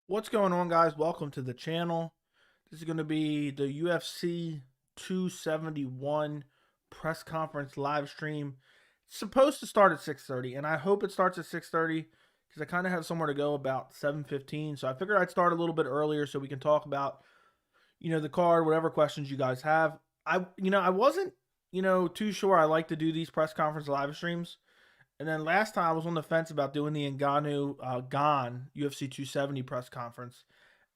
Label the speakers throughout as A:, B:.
A: What's going on, guys? Welcome to the channel. This is going to be the UFC 271 press conference live stream. It's supposed to start at 6:30, and I hope it starts at 6:30 because I kind of have somewhere to go about 7:15. So I figured I'd start a little bit earlier so we can talk about, the card, whatever questions you guys have. I wasn't, too sure I like to do these press conference live streams. And then last time I was on the fence about doing the Ngannou Gone UFC 270 press conference.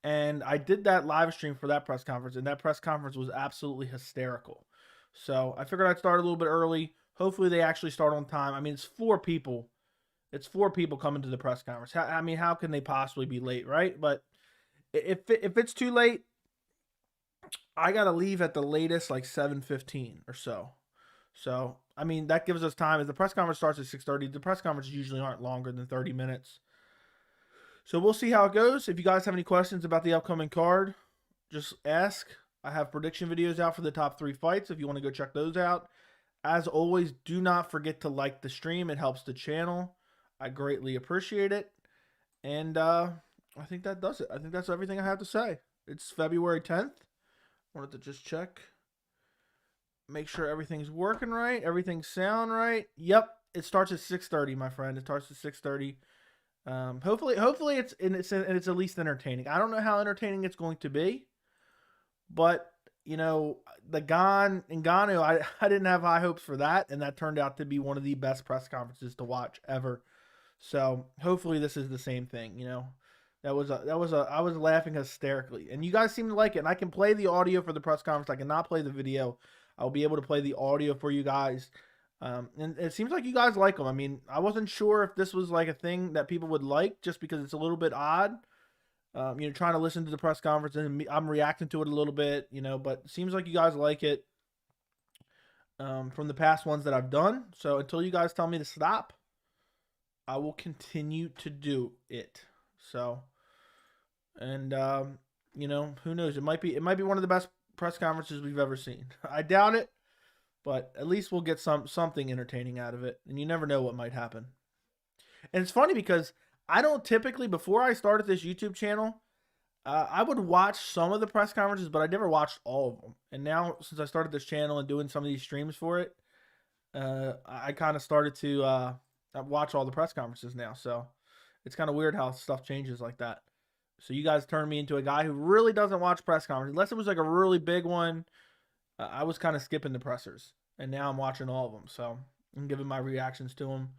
A: And I did that live stream for that press conference, and that press conference was absolutely hysterical. So I figured I'd start a little bit early. Hopefully they actually start on time. I mean, it's four people. It's four people coming to the press conference. How can they possibly be late, right? But if it's too late, I gotta leave at the latest like 7:15 or so. So that gives us time. If the press conference starts at 6:30, the press conferences usually aren't longer than 30 minutes. So we'll see how it goes. If you guys have any questions about the upcoming card, just ask. I have prediction videos out for the top 3 fights if you want to go check those out. As always, do not forget to like the stream. It helps the channel. I greatly appreciate it. And I think that does it. I think that's everything I have to say. It's February 10th. Wanted to just check. Make sure everything's working right. Everything's sound right. Yep. It starts at 6:30, my friend. It starts at 6:30. Hopefully it's at least entertaining. I don't know how entertaining it's going to be, but the Ngannou, I didn't have high hopes for that, and that turned out to be one of the best press conferences to watch ever. So hopefully this is the same thing. I was laughing hysterically, and you guys seem to like it. And I can play the audio for the press conference. I cannot play the video. I'll be able to play the audio for you guys. And it seems like you guys like them. I mean, I wasn't sure if this was like a thing that people would like just because it's a little bit odd. Trying to listen to the press conference and I'm reacting to it a little bit, but it seems like you guys like it from the past ones that I've done. So until you guys tell me to stop, I will continue to do it. So, and who knows? It might be one of the best press conferences we've ever seen. I doubt it, but at least we'll get something entertaining out of it, and you never know what might happen. And it's funny because I don't typically, before I started this YouTube channel, I would watch some of the press conferences, but I never watched all of them. And now, since I started this channel and doing some of these streams for it, I kind of started to watch all the press conferences now. So it's kind of weird how stuff changes like that. So you guys turned me into a guy who really doesn't watch press conferences. Unless it was like a really big one, I was kind of skipping the pressers. And now I'm watching all of them. So I'm giving my reactions to them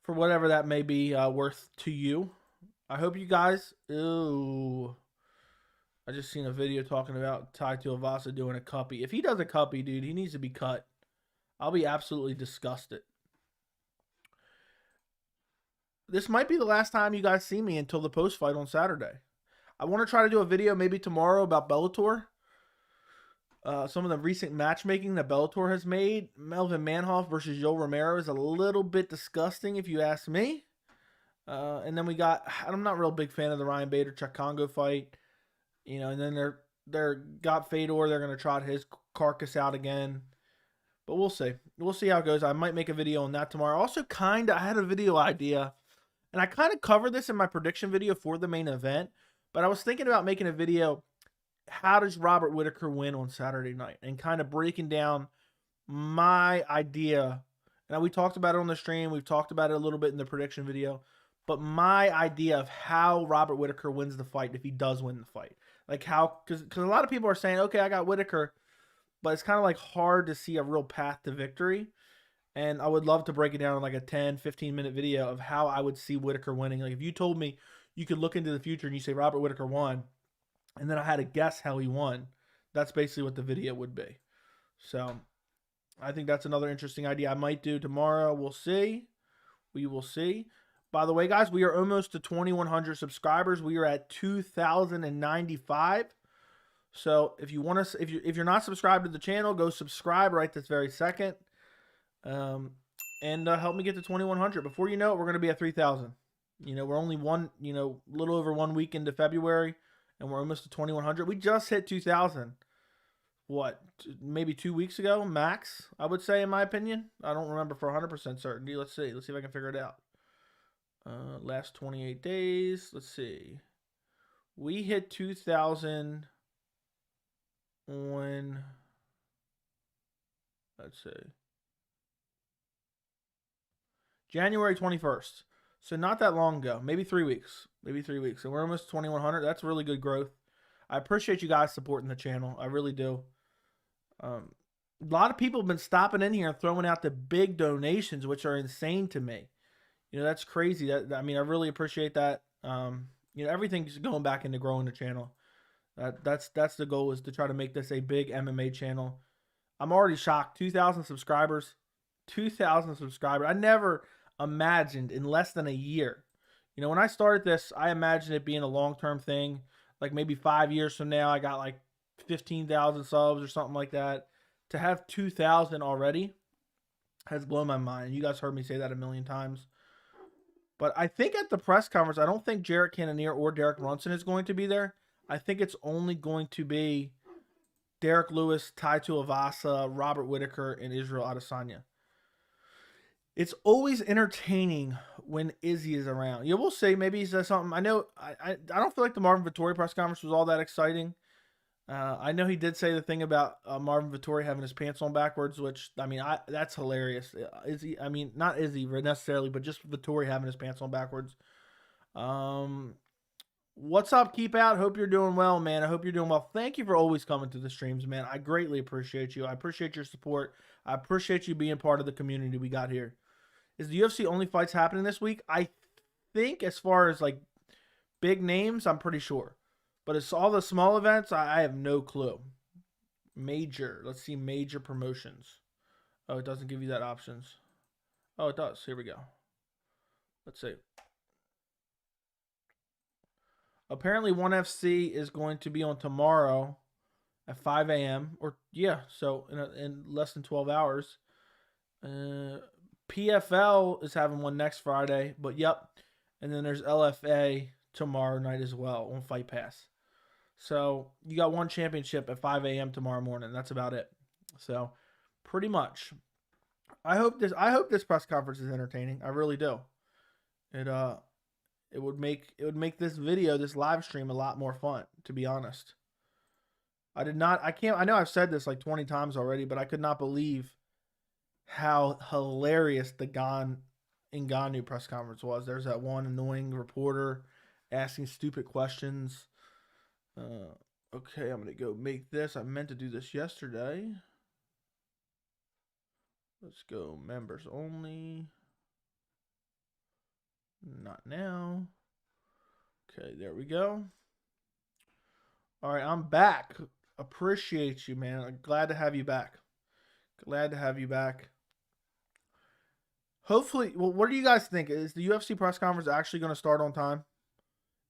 A: for whatever that may be worth to you. I hope you guys... Ooh. I just seen a video talking about Tuivasa doing a cuppy. If he does a cuppy, dude, he needs to be cut. I'll be absolutely disgusted. This might be the last time you guys see me until the post fight on Saturday. I want to try to do a video maybe tomorrow about Bellator. Some of the recent matchmaking that Bellator has made. Melvin Manhoff versus Yoel Romero is a little bit disgusting if you ask me. And then we got, I'm not a real big fan of the Ryan Bader Chuck Congo fight. And then they're got Fedor. They're going to trot his carcass out again. But we'll see. We'll see how it goes. I might make a video on that tomorrow. Also, I had a video idea. And I kind of covered this in my prediction video for the main event. But I was thinking about making a video, how does Robert Whittaker win on Saturday night? And kind of breaking down my idea. Now, we talked about it on the stream. We've talked about it a little bit in the prediction video. But my idea of how Robert Whittaker wins the fight, if he does win the fight. Like how, because a lot of people are saying, okay, I got Whittaker. But it's kind of like hard to see a real path to victory. And I would love to break it down in like a 10, 15-minute video of how I would see Whittaker winning. Like if you told me you could look into the future and you say Robert Whittaker won, and then I had to guess how he won, that's basically what the video would be. So I think that's another interesting idea I might do tomorrow. We'll see. We will see. By the way, guys, we are almost to 2,100 subscribers. We are at 2,095. So if you want to, if you're not subscribed to the channel, go subscribe right this very second. And help me get to 2,100. Before you know it, we're going to be at 3,000. We're only little over 1 week into February, and we're almost to 2,100. We just hit 2,000. What, maybe 2 weeks ago, max, I would say, in my opinion. I don't remember for 100% certainty. Let's see. Let's see if I can figure it out. Last 28 days. Let's see. We hit 2,000 on, let's see, January 21st. So not that long ago, maybe 3 weeks, And we're almost 2,100. That's really good growth. I appreciate you guys supporting the channel. I really do. A lot of people have been stopping in here and throwing out the big donations, which are insane to me. That's crazy. I mean, I really appreciate that. Everything's going back into growing the channel. That's the goal, is to try to make this a big MMA channel. I'm already shocked. 2,000 subscribers. 2,000 subscribers. I never imagined in less than a year. When I started this, I imagined it being a long-term thing. Like maybe 5 years from now, I got like 15,000 subs or something like that. To have 2,000 already has blown my mind. You guys heard me say that a million times. But I think at the press conference, I don't think Jared Cannonier or Derek Brunson is going to be there. I think it's only going to be Derrick Lewis, Tuivasa, Robert Whittaker, and Israel Adesanya. It's always entertaining when Izzy is around. We'll say maybe he says something. I know I don't feel like the Marvin Vettori press conference was all that exciting. I know he did say the thing about Marvin Vettori having his pants on backwards, which, I mean, that's hilarious. Izzy, I mean, not Izzy necessarily, but just Vettori having his pants on backwards. What's up, Keep Out? Hope you're doing well, man. I hope you're doing well. Thank you for always coming to the streams, man. I greatly appreciate you. I appreciate your support. I appreciate you being part of the community we got here. Is the UFC only fights happening this week? I think as far as like big names, I'm pretty sure. But it's all the small events, I have no clue. Major. Let's see, major promotions. Oh, it doesn't give you that options. Oh, it does. Here we go. Let's see. Apparently, ONE FC is going to be on tomorrow at 5 a.m. Or, yeah, so in less than 12 hours. PFL is having one next Friday, but yep. And then there's LFA tomorrow night as well on Fight Pass. So you got one championship at 5 a.m. tomorrow morning. That's about it. So pretty much. I hope this press conference is entertaining. I really do. It would make this video, this live stream, a lot more fun, to be honest. I know I've said this like 20 times already, but I could not believe how hilarious the Ngannou press conference was. There's that one annoying reporter asking stupid questions. Okay, I'm going to go make this. I meant to do this yesterday. Let's go members only. Not now. Okay, there we go. All right, I'm back. Appreciate you, man. I'm glad to have you back. Glad to have you back. Hopefully, well, what do you guys think? Is the UFC press conference actually going to start on time?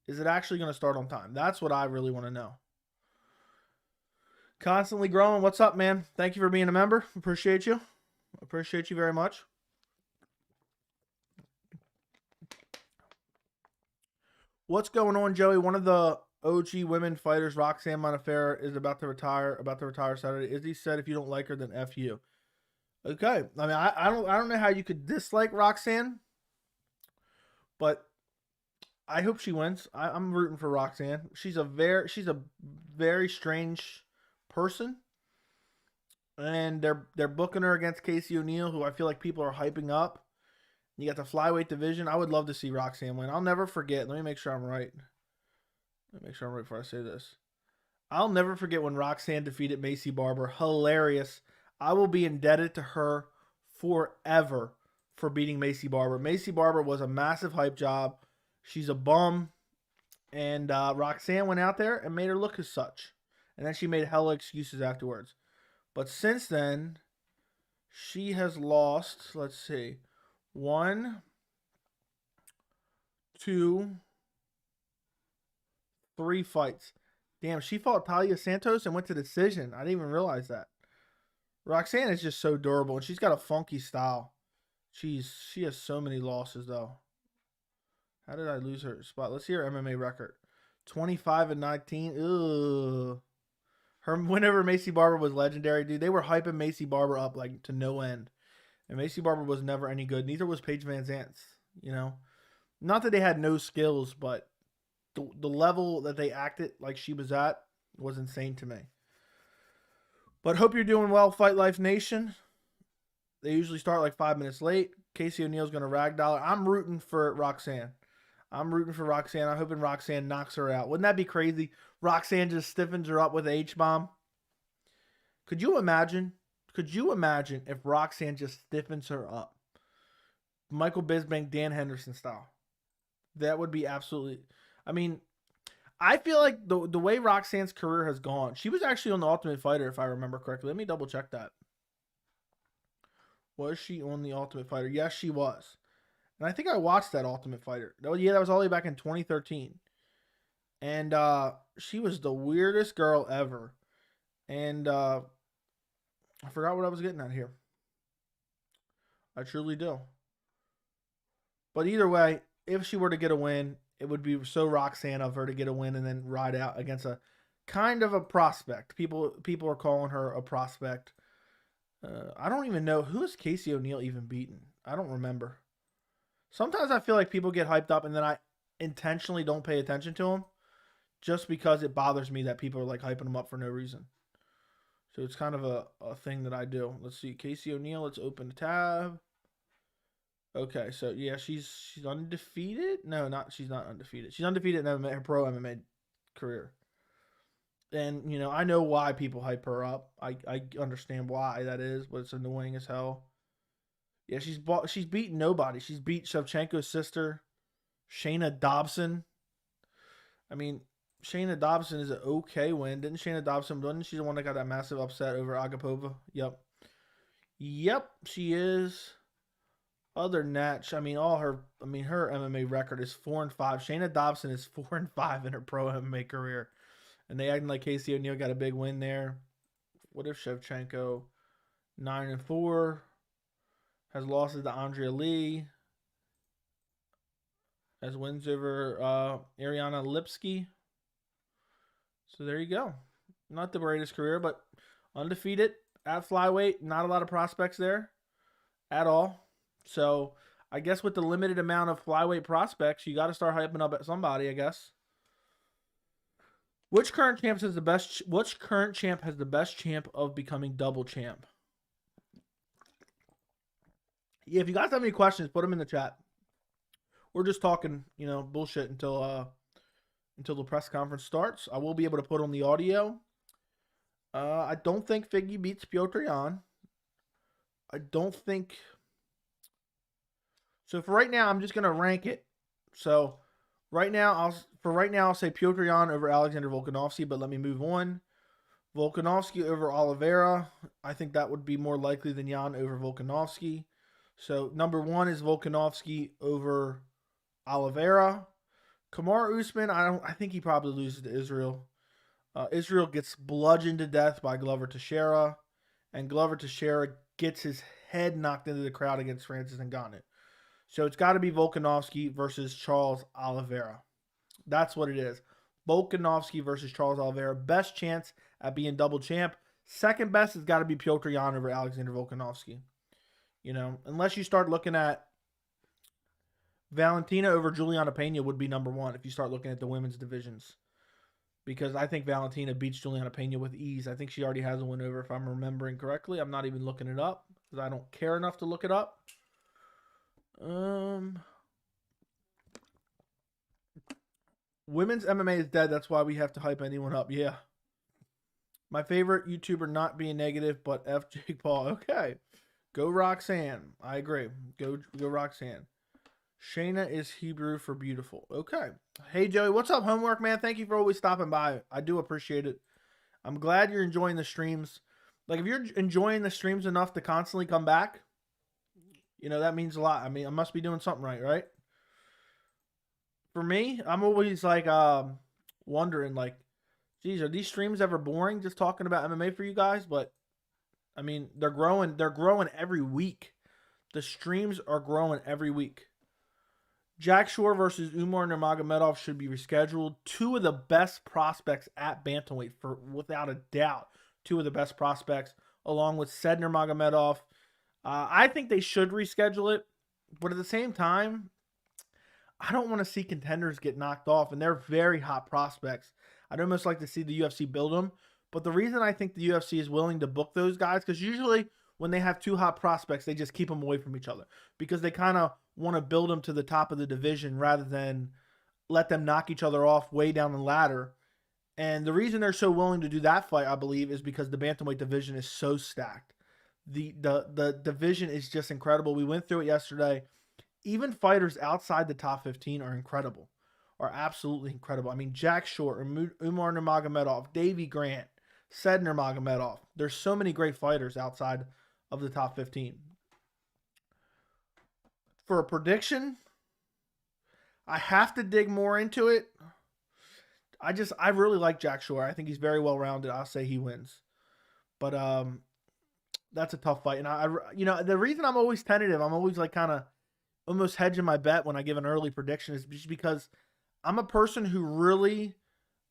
A: Is it actually going to start on time? That's what I really want to know. Constantly growing. What's up, man? Thank you for being a member. Appreciate you. Appreciate you very much. What's going on, Joey? One of the OG women fighters, Roxanne Modafferi, is about to retire Saturday. Izzy said if you don't like her, then F you. Okay. I mean, I don't know how you could dislike Roxanne, but I hope she wins. I'm rooting for Roxanne. She's a very strange person. And they're booking her against Casey O'Neill, who I feel like people are hyping up. You got the flyweight division. I would love to see Roxanne win. I'll never forget. Let me make sure I'm right. Let me make sure I'm right before I say this. I'll never forget when Roxanne defeated Macy Barber. Hilarious. I will be indebted to her forever for beating Macy Barber. Macy Barber was a massive hype job. She's a bum. And Roxanne went out there and made her look as such. And then she made hella excuses afterwards. But since then, she has lost, let's see, 1, 2, 3 fights. Damn, she fought Talia Santos and went to decision. I didn't even realize that. Roxanne is just so durable, and she's got a funky style. She has so many losses, though. How did I lose her spot? Let's see her MMA record. 25-19. Ugh. Her win over Macy Barber was legendary, dude. They were hyping Macy Barber up like to no end. And Macy Barber was never any good. Neither was Paige Van Zant, you know. Not that they had no skills, but the level that they acted like she was at was insane to me. But hope you're doing well, Fight Life Nation. They usually start like 5 minutes late. Casey O'Neal's going to ragdoll her. I'm rooting for Roxanne. I'm rooting for Roxanne. I'm hoping Roxanne knocks her out. Wouldn't that be crazy? Roxanne just stiffens her up with an H-bomb. Could you imagine? Could you imagine if Roxanne just stiffens her up? Michael Bisping, Dan Henderson style. That would be absolutely... I mean, I feel like the way Roxanne's career has gone, she was actually on The Ultimate Fighter, if I remember correctly. Let me double check that. Was she on The Ultimate Fighter? Yes, she was. And I think I watched that Ultimate Fighter. Yeah, that was all the way back in 2013. And she was the weirdest girl ever. And I forgot what I was getting at here. I truly do. But either way, if she were to get a win, it would be so Roxanne of her to get a win and then ride out against a kind of a prospect. People are calling her a prospect. I don't even know. Who has Casey O'Neal even beaten? I don't remember. Sometimes I feel like people get hyped up and then I intentionally don't pay attention to them just because it bothers me that people are like hyping them up for no reason. So it's kind of a thing that I do. Let's see. Casey O'Neal. Let's open the tab. Okay, so yeah, she's undefeated. No, she's not undefeated. She's undefeated in her pro MMA career. And, you know, I know why people hype her up. I understand why that is, but it's annoying as hell. Yeah, she's beaten nobody. She's beat Shevchenko's sister, Shayna Dobson. I mean, Shayna Dobson is an okay win. Didn't Shayna Dobson, wasn't she the one that got that massive upset over Agapova? Yep, she is. Other than that, I mean, her MMA record is 4-5. Shayna Dobson is 4-5 in her pro MMA career. And they acting like Casey O'Neal got a big win there. What if Shevchenko 9-4 has losses to Andrea Lee, has wins over Ariana Lipsky. So there you go. Not the greatest career, but undefeated at flyweight. Not a lot of prospects there at all. So I guess with the limited amount of flyweight prospects, you got to start hyping up at somebody, I guess. Which current champ has the best champ of becoming double champ? Yeah, if you guys have any questions, put them in the chat. We're just talking, bullshit until the press conference starts. I will be able to put on the audio. I don't think Figgy beats Petr Yan. I don't think. So for right now, I'm just gonna rank it. So right now, I'll say Petr Yan over Alexander Volkanovski, but let me move on. Volkanovski over Oliveira. I think that would be more likely than Yan over Volkanovski. So number 1 is Volkanovski over Oliveira. Kamaru Usman, I think he probably loses to Israel. Israel gets bludgeoned to death by Glover Teixeira, and Glover Teixeira gets his head knocked into the crowd against Francis Ngannou. So it's got to be Volkanovski versus Charles Oliveira. That's what it is. Volkanovski versus Charles Oliveira. Best chance at being double champ. Second best has got to be Petr Yan over Alexander Volkanovski. Unless you start looking at Valentina over Juliana Pena would be number 1 if you start looking at the women's divisions. Because I think Valentina beats Juliana Pena with ease. I think she already has a win over, if I'm remembering correctly. I'm not even looking it up because I don't care enough to look it up. Women's MMA is dead. That's why we have to hype anyone up. Yeah. My favorite YouTuber not being negative, but F Jake Paul. Okay. Go Roxanne. I agree. Go Roxanne. Shayna is Hebrew for beautiful. Okay. Hey, Joey. What's up, homework, man? Thank you for always stopping by. I do appreciate it. I'm glad you're enjoying the streams. Like, if you're enjoying the streams enough to constantly come back, that means a lot. I mean, I must be doing something right? For me, I'm always, wondering, geez, are these streams ever boring just talking about MMA for you guys? But, I mean, they're growing every week. The streams are growing every week. Jack Shore versus Umar Nurmagomedov should be rescheduled. 2 of the best prospects at bantamweight, without a doubt. 2 of the best prospects, along with said Nurmagomedov. I think they should reschedule it, but at the same time, I don't want to see contenders get knocked off, and they're very hot prospects. I'd almost like to see the UFC build them. But the reason I think the UFC is willing to book those guys, because usually when they have two hot prospects, they just keep them away from each other because they kind of want to build them to the top of the division rather than let them knock each other off way down the ladder. And the reason they're so willing to do that fight, I believe, is because the bantamweight division is so stacked. The division is just incredible. We went through it yesterday. Even fighters outside the top 15 are incredible, are absolutely incredible. I mean, Jack Short, Umar Nurmagomedov, Davey Grant, Said Nurmagomedov. There's so many great fighters outside of the top 15. For a prediction, I have to dig more into it. I really like Jack Shore. I think he's very well rounded. I'll say he wins. But that's a tough fight. And the reason I'm always tentative, I'm always like kind of almost hedging my bet when I give an early prediction is just because I'm a person who really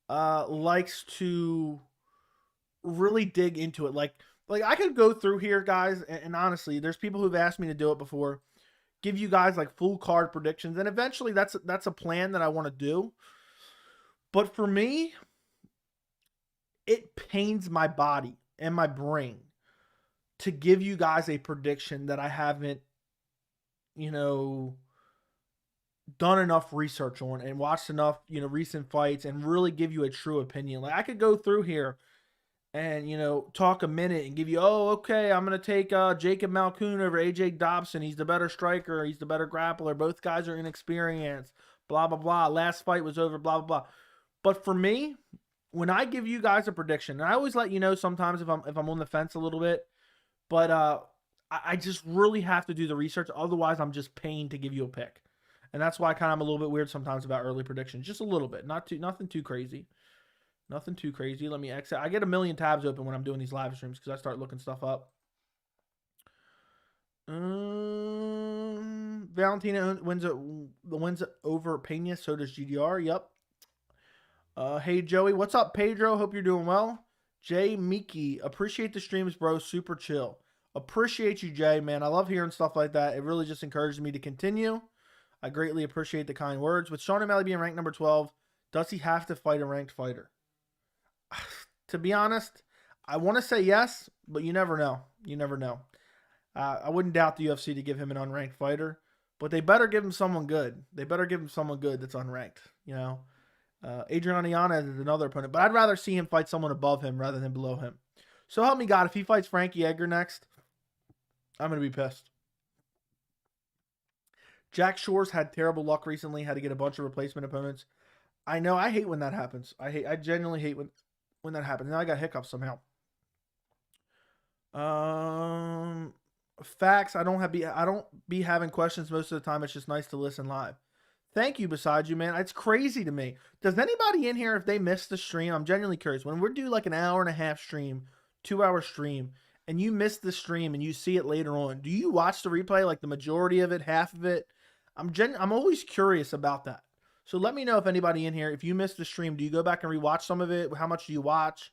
A: likes to really dig into it. Like I could go through here, guys, and honestly, there's people who've asked me to do it before, give you guys like full card predictions, and eventually that's a plan that I want to do. But for me, it pains my body and my brain to give you guys a prediction that I haven't, done enough research on and watched enough, recent fights and really give you a true opinion. Like I could go through here and, talk a minute and give you, oh, okay, I'm going to take Jacob Malkoun over AJ Dobson. He's the better striker. He's the better grappler. Both guys are inexperienced, blah, blah, blah. Last fight was over, blah, blah, blah. But for me, when I give you guys a prediction, and I always let you know sometimes if I'm on the fence a little bit, but I just really have to do the research. Otherwise, I'm just paying to give you a pick. And that's why I'm a little bit weird sometimes about early predictions. Just a little bit. Nothing too crazy. Nothing too crazy. Let me exit. I get a million tabs open when I'm doing these live streams because I start looking stuff up. Valentina wins over Pena. So does GDR. Yep. Hey, Joey. What's up, Pedro? Hope you're doing well. Jay Miki. Appreciate the streams, bro. Super chill. Appreciate you, Jay, man. I love hearing stuff like that. It really just encourages me to continue. I greatly appreciate the kind words. With Sean O'Malley being ranked number 12, does he have to fight a ranked fighter? To be honest, I want to say yes, but you never know. You never know. I wouldn't doubt the UFC to give him an unranked fighter, but they better give him someone good. They better give him someone good that's unranked. Adrian Yanez is another opponent, but I'd rather see him fight someone above him rather than below him. So help me God, if he fights Frankie Edgar next, I'm going to be pissed. Jack Shore's had terrible luck recently, had to get a bunch of replacement opponents. I know, I hate when that happens. I genuinely hate when that happens. Now I got hiccups somehow. Facts, I don't be having questions most of the time. It's just nice to listen live. Thank you, beside you, man. It's crazy to me. Does anybody in here, if they missed the stream, I'm genuinely curious. When we do like an hour and a half stream, 2-hour stream, and you miss the stream and you see it later on, do you watch the replay, like the majority of it, half of it? I'm always curious about that. So let me know if anybody in here, if you missed the stream, do you go back and rewatch some of it? How much do you watch?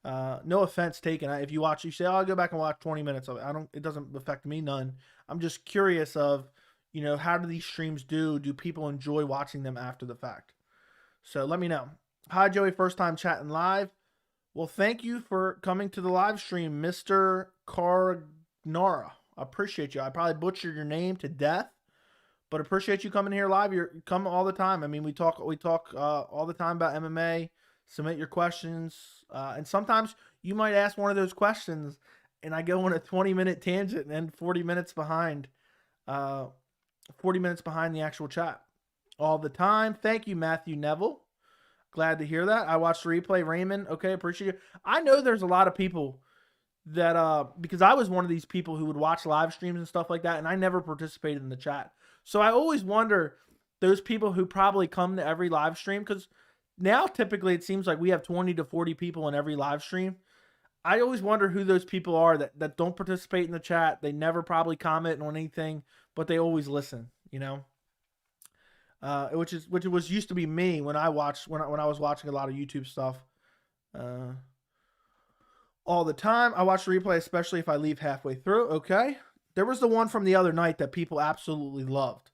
A: No offense taken. If you watch, you say, oh, I'll go back and watch 20 minutes of it. It doesn't affect me none. I'm just curious of, how do these streams do? Do people enjoy watching them after the fact? So let me know. Hi, Joey. First time chatting live. Well, thank you for coming to the live stream, Mr. Carnara. I appreciate you. I probably butchered your name to death, but appreciate you coming here live. You come all the time. I mean, we talk all the time about MMA. Submit your questions, and sometimes you might ask one of those questions, and I go on a 20-minute tangent and 40 minutes behind. 40 minutes behind the actual chat all the time. Thank you, Matthew Neville. Glad to hear that. I watched the replay. Raymond, okay, appreciate it. I know there's a lot of people that, because I was one of these people who would watch live streams and stuff like that, and I never participated in the chat. So I always wonder, those people who probably come to every live stream, because now typically it seems like we have 20 to 40 people in every live stream. I always wonder who those people are that don't participate in the chat. They never probably comment on anything, but they always listen, which was used to be me when I was watching a lot of YouTube stuff all the time. I watch the replay, especially if I leave halfway through. Okay. There was the one from the other night that people absolutely loved.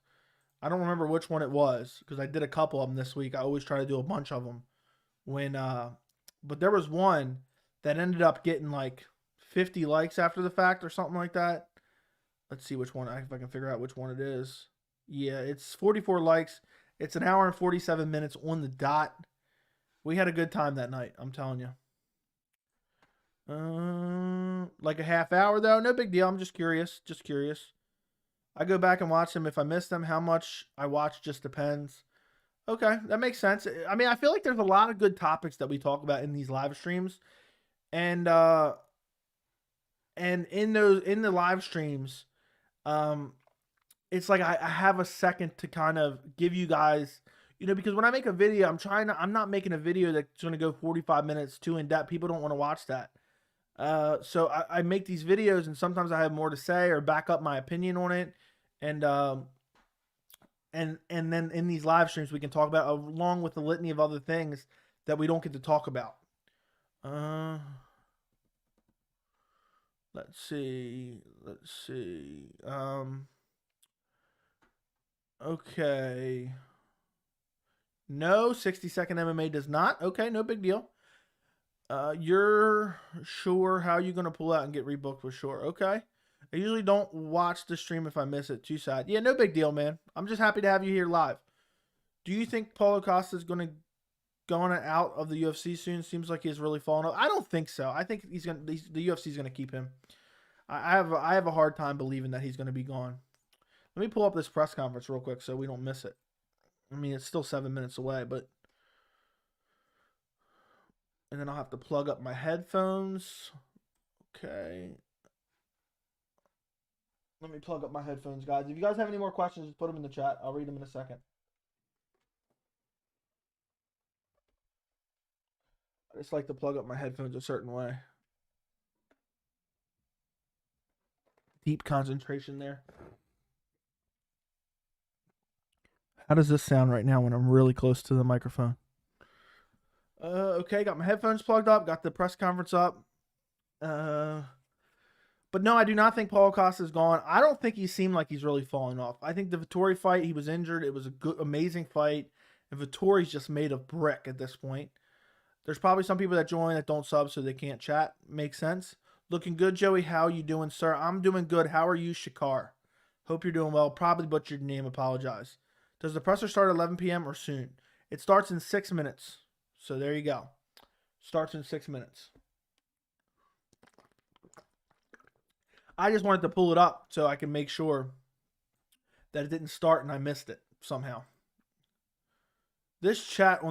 A: I don't remember which one it was because I did a couple of them this week. I always try to do a bunch of them but there was one that ended up getting like 50 likes after the fact or something like that. Let's see which one, if I can figure out which one it is. Yeah, it's 44 likes. It's an hour and 47 minutes on the dot. We had a good time that night, I'm telling you. Like a half hour though, no big deal. I'm just curious. I go back and watch them. If I miss them, how much I watch just depends. Okay, that makes sense. I mean, I feel like there's a lot of good topics that we talk about in these live streams, and in the live streams, it's like I have a second to kind of give you guys, because when I make a video, I'm not making a video that's going to go 45 minutes too in depth. People don't want to watch that. So I make these videos, and sometimes I have more to say or back up my opinion on it, and then in these live streams we can talk about along with the litany of other things that we don't get to talk about. Let's see. Okay. No, 60-second MMA does not. Okay, no big deal. You're sure how you going to pull out and get rebooked with Sure? Okay. I usually don't watch the stream if I miss it. Too sad. Yeah, no big deal, man. I'm just happy to have you here live. Do you think Paulo Costa is going out of the UFC soon? Seems like he's really fallen off. I don't think so. I think the UFC is going to keep him. I have a hard time believing that he's going to be gone. Let me pull up this press conference real quick so we don't miss it. I mean, it's still 7 minutes away, but... And then I'll have to plug up my headphones. Okay. Let me plug up my headphones, guys. If you guys have any more questions, just put them in the chat. I'll read them in a second. I just like to plug up my headphones a certain way. Deep concentration there. How does this sound right now when I'm really close to the microphone? Okay, got my headphones plugged up, got the press conference up. But no, I do not think Paulo Costa is gone. I don't think he seemed like he's really falling off. I think the Vettori fight, he was injured. It was a good, amazing fight. And Vettori's just made of brick at this point. There's probably some people that join that don't sub so they can't chat. Makes sense. Looking good, Joey. How you doing, sir? I'm doing good. How are you, Shakar? Hope you're doing well. Probably butchered your name. Apologize. Does the presser start at 11 p.m. or soon? It starts in 6 minutes. So there you go. Starts in 6 minutes. I just wanted to pull it up so I can make sure that it didn't start and I missed it somehow. This chat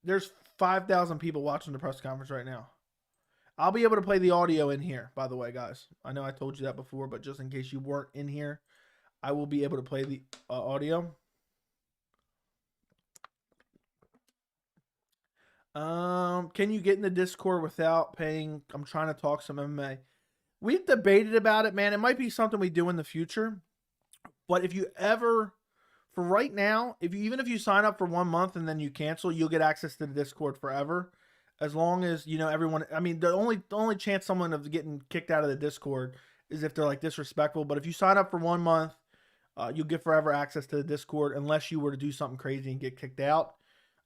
A: there's 5,000 people watching the press conference right now. I'll be able to play the audio in here, by the way, guys. I know I told you that before, but just in case you weren't in here, I will be able to play the audio. Can you get in the Discord without paying? I'm trying to talk some MMA. We've debated about it, man. It might be something we do in the future. But if you ever, for right now, even if you sign up for 1 month and then you cancel, you'll get access to the Discord forever. As long as, everyone, I mean, the only chance someone of getting kicked out of the Discord is if they're like disrespectful. But if you sign up for 1 month, you'll get forever access to the Discord unless you were to do something crazy and get kicked out.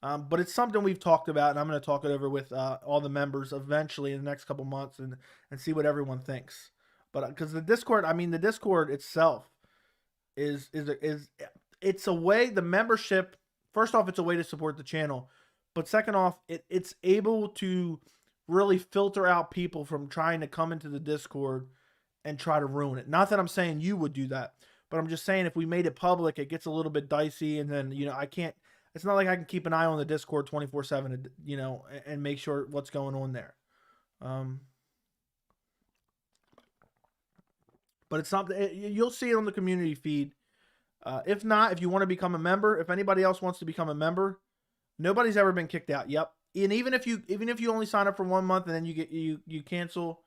A: But it's something we've talked about, and I'm going to talk it over with all the members eventually in the next couple months and see what everyone thinks. But because the Discord itself is it's a way, the membership, first off, it's a way to support the channel. But second off, it's able to really filter out people from trying to come into the Discord and try to ruin it. Not that I'm saying you would do that, but I'm just saying if we made it public, it gets a little bit dicey, and then, I can't. It's not like I can keep an eye on the Discord 24/7, and make sure what's going on there. But it's something you'll see it on the community feed. If not, if you want to become a member, if anybody else wants to become a member, nobody's ever been kicked out. Yep. And even if you only sign up for 1 month and then you cancel,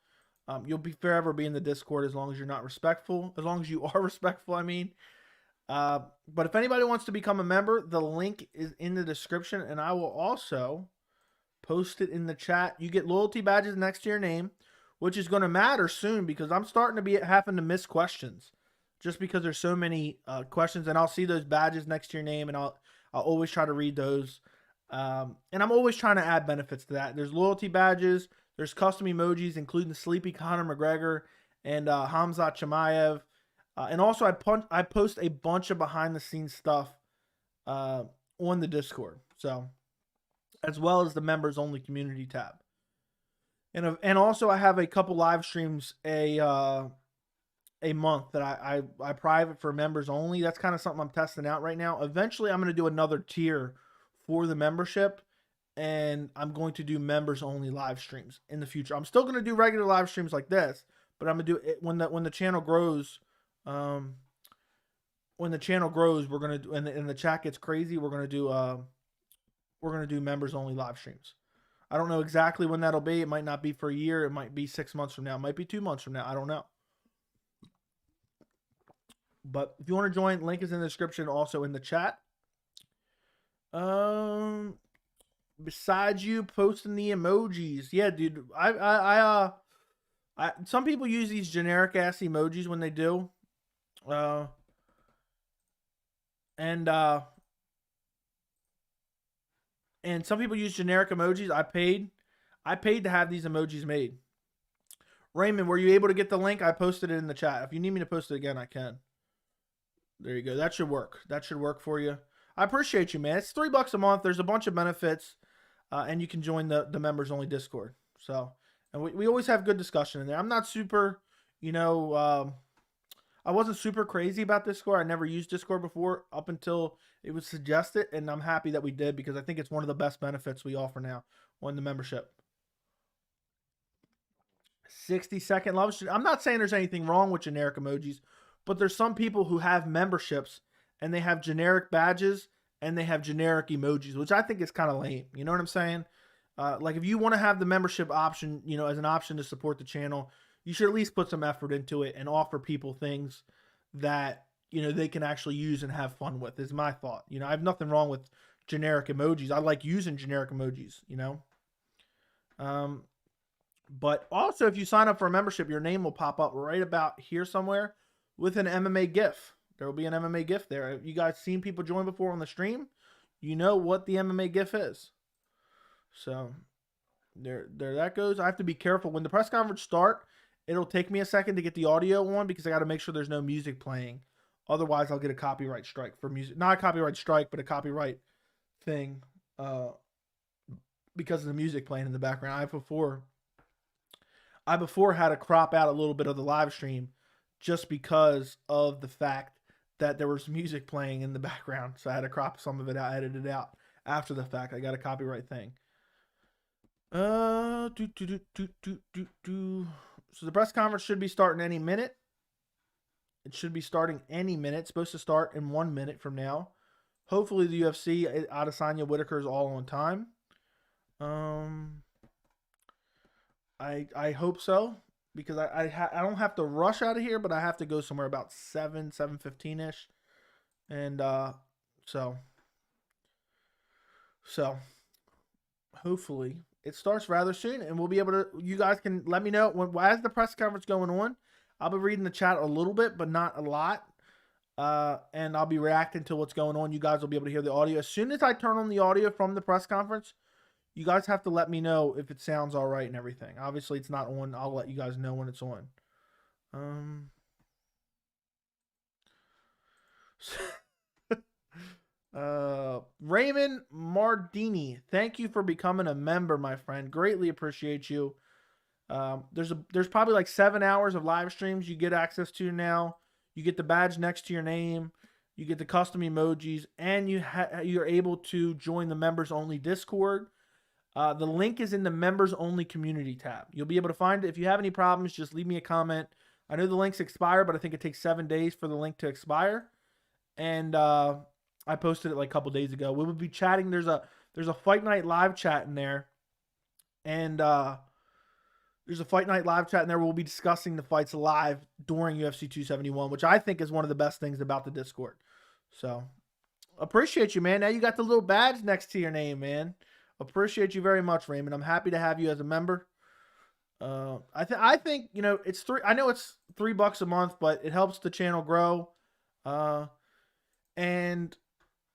A: you'll be forever be in the Discord as long as you're not respectful. As long as you are respectful, I mean. But if anybody wants to become a member, the link is in the description, and I will also post it in the chat. You get loyalty badges next to your name, which is going to matter soon because I'm starting to be having to miss questions. just because there's so many questions, and I'll see those badges next to your name, and I'll always try to read those. And I'm always trying to add benefits to that. There's loyalty badges, there's custom emojis, including Sleepy Conor McGregor and Hamzat Chimaev. And also, I post a bunch of behind the scenes stuff on the Discord, so as well as the members only community tab. And also, I have a couple live streams a month that I private for members only. That's kind of something I'm testing out right now. Eventually, I'm going to do another tier for the membership, and I'm going to do members only live streams in the future. I'm still going to do regular live streams like this, but I'm going to do it when the channel grows. When the channel grows, we're going to do, and the chat gets crazy, we're going to do members only live streams. I don't know exactly when that'll be. It might not be for a year. It might be 6 months from now. It might be 2 months from now. I don't know. But if you want to join, link is in the description, also in the chat. Besides you posting the emojis, yeah, dude, I some people use these generic ass emojis when they do, and some people use generic emojis. I paid to have these emojis made. Raymond, were you able to get the link? I posted it in the chat. If you need me to post it again, I can. There you go. That should work. That should work for you. I appreciate you, man. It's $3 a month. There's a bunch of benefits, and you can join the members only Discord. So, and we always have good discussion in there. I'm not super, I wasn't super crazy about Discord. I never used Discord before up until it was suggested, and I'm happy that we did because I think it's one of the best benefits we offer now on the membership. 60-second love stream. I'm not saying there's anything wrong with generic emojis, but there's some people who have memberships and they have generic badges and they have generic emojis, which I think is kind of lame. You know what I'm saying? Like if you want to have the membership option, as an option to support the channel, you should at least put some effort into it and offer people things that, they can actually use and have fun with, is my thought. I have nothing wrong with generic emojis. I like using generic emojis, But also, if you sign up for a membership, your name will pop up right about here somewhere with an MMA GIF. There will be an MMA GIF there. If you guys seen people join before on the stream, you know what the MMA GIF is. So there that goes. I have to be careful. When the press conference start, it'll take me a second to get the audio on because I got to make sure there's no music playing. Otherwise, I'll get a copyright strike for music. Not a copyright strike, but a copyright thing because of the music playing in the background. I before had to crop out a little bit of the live stream just because of the fact that there was music playing in the background. So I had to crop some of it out, edit it out after the fact. I got a copyright thing. So the press conference should be starting any minute. It should be starting any minute. It's supposed to start in 1 minute from now. Hopefully the UFC, Adesanya, Whittaker is all on time. I hope so because I don't have to rush out of here, but I have to go somewhere about 7:15ish, and so hopefully it starts rather soon, and we'll be able to. You guys can let me know as the press conference going on. I'll be reading the chat a little bit, but not a lot, and I'll be reacting to what's going on. You guys will be able to hear the audio as soon as I turn on the audio from the press conference. You guys have to let me know if it sounds all right and everything. Obviously, it's not on. I'll let you guys know when it's on. Raymond Mardini, thank you for becoming a member, my friend. Greatly appreciate you. There's probably like 7 hours of live streams you get access to now. You get the badge next to your name. You get the custom emojis, and you're able to join the members only Discord. The link is in the members only community tab. You'll be able to find it. If you have any problems, just leave me a comment. I know the links expire, but I think it takes 7 days for the link to expire. And I posted it like a couple days ago. We will be chatting. There's a Fight Night live chat in there. And there's a Fight Night live chat in there. We'll be discussing the fights live during UFC 271, which I think is one of the best things about the Discord. So appreciate you, man. Now you got the little badge next to your name, man. Appreciate you very much, Raymond. I'm happy to have you as a member. I think, you know, it's I know it's $3 a month, but it helps the channel grow. And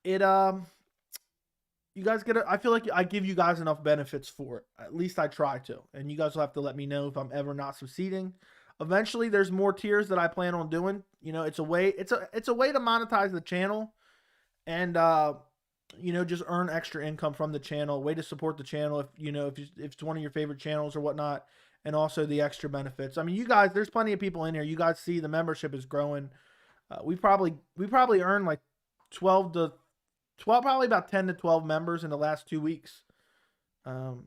A: it you guys I feel like I give you guys enough benefits for it. At least I try to. And you guys will have to let me know if I'm ever not succeeding. Eventually there's more tiers that I plan on doing. You know, it's a way it's a way to monetize the channel and you know, just earn extra income from the channel. Way to support the channel if you know if it's one of your favorite channels or whatnot, and also the extra benefits. I mean, you guys, there's plenty of people in here. You guys see the membership is growing. We probably earned like 12, probably about 10 to 12 members in the last 2 weeks. Um,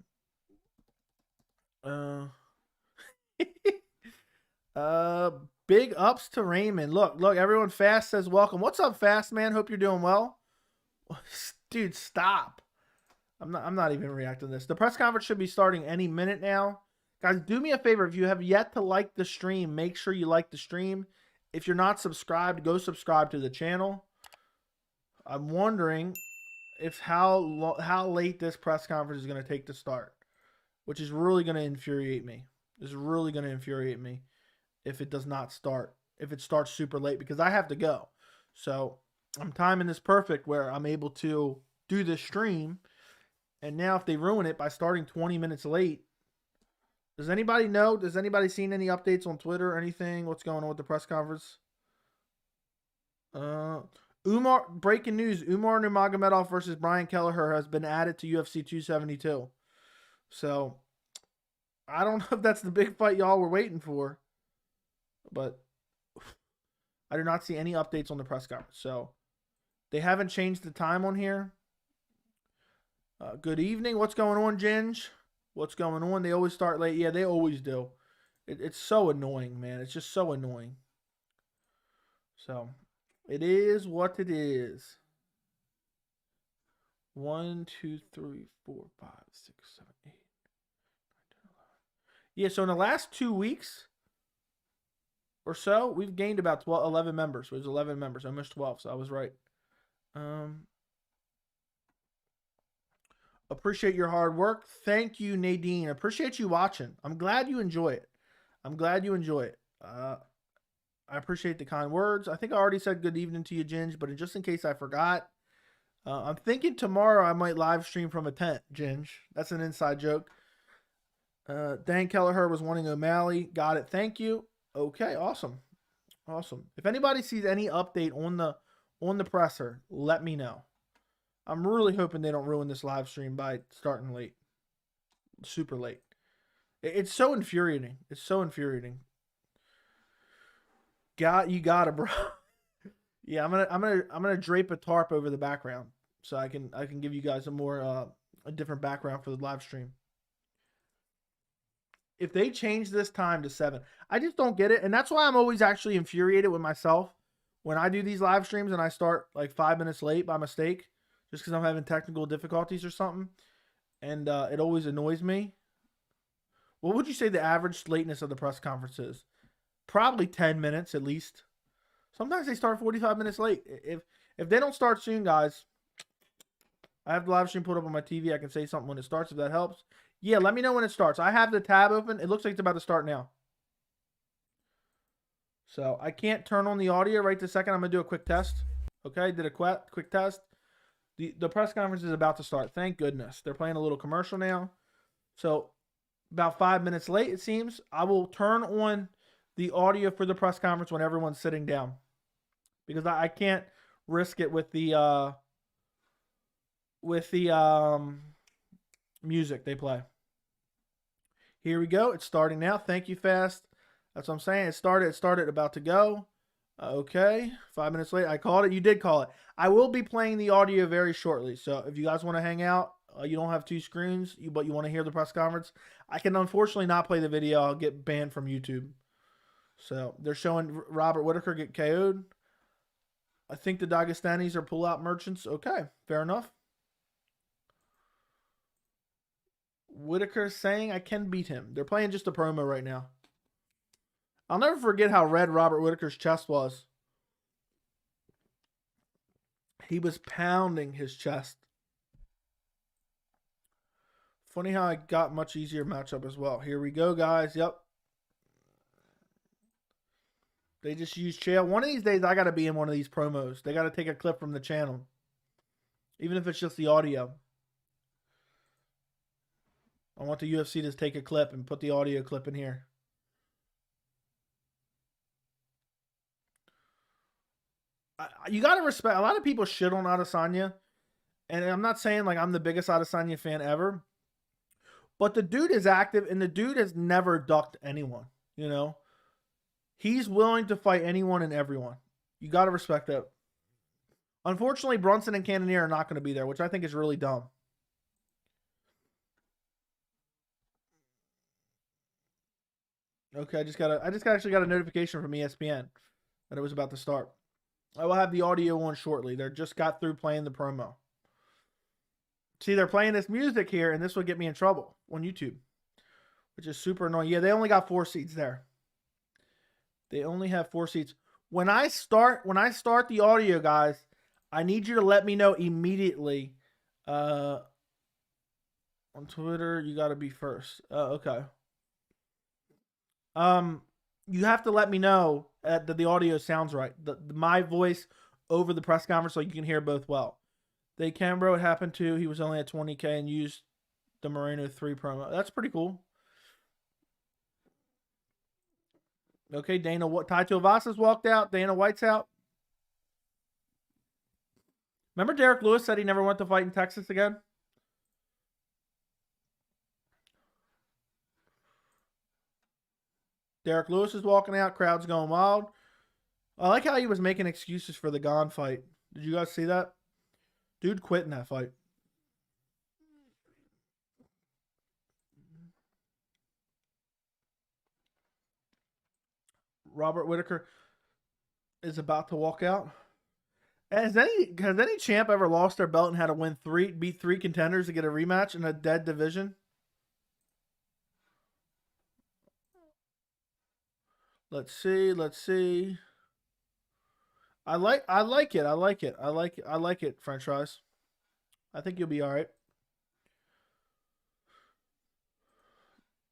A: uh, big ups to Raymond. Look, everyone. Fast says welcome. What's up, Fast man? Hope you're doing well. Dude, stop. I'm not even reacting to this. The press conference should be starting any minute now. Guys, do me a favor. If you have yet to like the stream, make sure you like the stream. If you're not subscribed, go subscribe to the channel. I'm wondering if how late this press conference is going to take to start, which is really going to infuriate me. It's really going to infuriate me if it does not start, if it starts super late, because I have to go. So I'm timing this perfect where I'm able to do this stream. And now if they ruin it by starting 20 minutes late, does anybody know? Does anybody seen any updates on Twitter or anything? What's going on with the press conference? Umar, breaking news. Umar Nurmagomedov versus Brian Kelleher has been added to UFC 272. So I don't know if that's the big fight y'all were waiting for, but I do not see any updates on the press conference. So they haven't changed the time on here. Good evening. What's going on, Ginge? What's going on? They always start late. Yeah, they always do. It's so annoying, man. It's just so annoying. So it is what it is. 1, 2, 3, 4, 5, 6, 7, 8, 9, 10, 11. Yeah, so in the last 2 weeks or so, we've gained about 11 members. There's 11 members, almost 12, so I was right. Appreciate your hard work. Thank you, Nadine. Appreciate you watching. I'm glad you enjoy it. I appreciate the kind words. I think I already said good evening to you, Ginge, but just in case I forgot, I'm thinking tomorrow I might live stream from a tent, Ginge. That's an inside joke. Dan Kelleher was wanting O'Malley. Got it. Thank you. Okay, awesome. If anybody sees any update on the presser, let me know. I'm really hoping they don't ruin this live stream by starting late. Super late. It's so infuriating. You got it, bro. Yeah, I'm gonna drape a tarp over the background so I can give you guys a different background for the live stream. If they change this time to 7, I just don't get it, and that's why I'm always actually infuriated with myself when I do these live streams and I start like 5 minutes late by mistake, just because I'm having technical difficulties or something, and it always annoys me. What would you say the average lateness of the press conference is? Probably 10 minutes at least. Sometimes they start 45 minutes late. If they don't start soon, guys, I have the live stream put up on my TV. I can say something when it starts if that helps. Yeah, let me know when it starts. I have the tab open. It looks like it's about to start now. So I can't turn on the audio right this second. I'm going to do a quick test. Okay, did a quick test. The press conference is about to start. Thank goodness. They're playing a little commercial now. So about 5 minutes late, it seems. I will turn on the audio for the press conference when everyone's sitting down, because I can't risk it with the music they play. Here we go. It's starting now. Thank you, Fast. That's what I'm saying. It started, about to go. Okay. 5 minutes late. I called it. You did call it. I will be playing the audio very shortly. So if you guys want to hang out, you don't have 2 screens, but you want to hear the press conference, I can unfortunately not play the video. I'll get banned from YouTube. So they're showing Robert Whittaker get KO'd. I think the Dagestanis are pull-out merchants. Okay, fair enough. Whittaker saying I can beat him. They're playing just a promo right now. I'll never forget how red Robert Whittaker's chest was. He was pounding his chest. Funny how I got much easier matchup as well. Here we go, guys. Yep. They just use Chael. One of these days, I got to be in one of these promos. They got to take a clip from the channel. Even if it's just the audio. I want the UFC to take a clip and put the audio clip in here. You got to respect. A lot of people shit on Adesanya. And I'm not saying like I'm the biggest Adesanya fan ever. But the dude is active, and the dude has never ducked anyone, you know? He's willing to fight anyone and everyone. You got to respect that. Unfortunately, Brunson and Cannonier are not going to be there, which I think is really dumb. Okay, I just actually got a notification from ESPN that it was about to start. I will have the audio on shortly. They just got through playing the promo. See, they're playing this music here, and this will get me in trouble on YouTube, which is super annoying. Yeah, they only got 4 seats there. They only have 4 seats. When I start the audio, guys, I need you to let me know immediately. On Twitter, you got to be first. Okay. You have to let me know that the audio sounds right. My voice over the press conference, so you can hear both well. They can, bro. It happened too. He was only at 20K and used the Moreno 3 promo. That's pretty cool. Okay, Dana. Ty Tuivasa's walked out. Dana White's out. Remember Derrick Lewis said he never went to fight in Texas again? Derrick Lewis is walking out. Crowd's going wild. I like how he was making excuses for the Gone fight. Did you guys see that? Dude quit in that fight. Robert Whittaker is about to walk out. Has any champ ever lost their belt and had to beat 3 contenders to get a rematch in a dead division? Let's see. I like it, French fries. I think you'll be all right.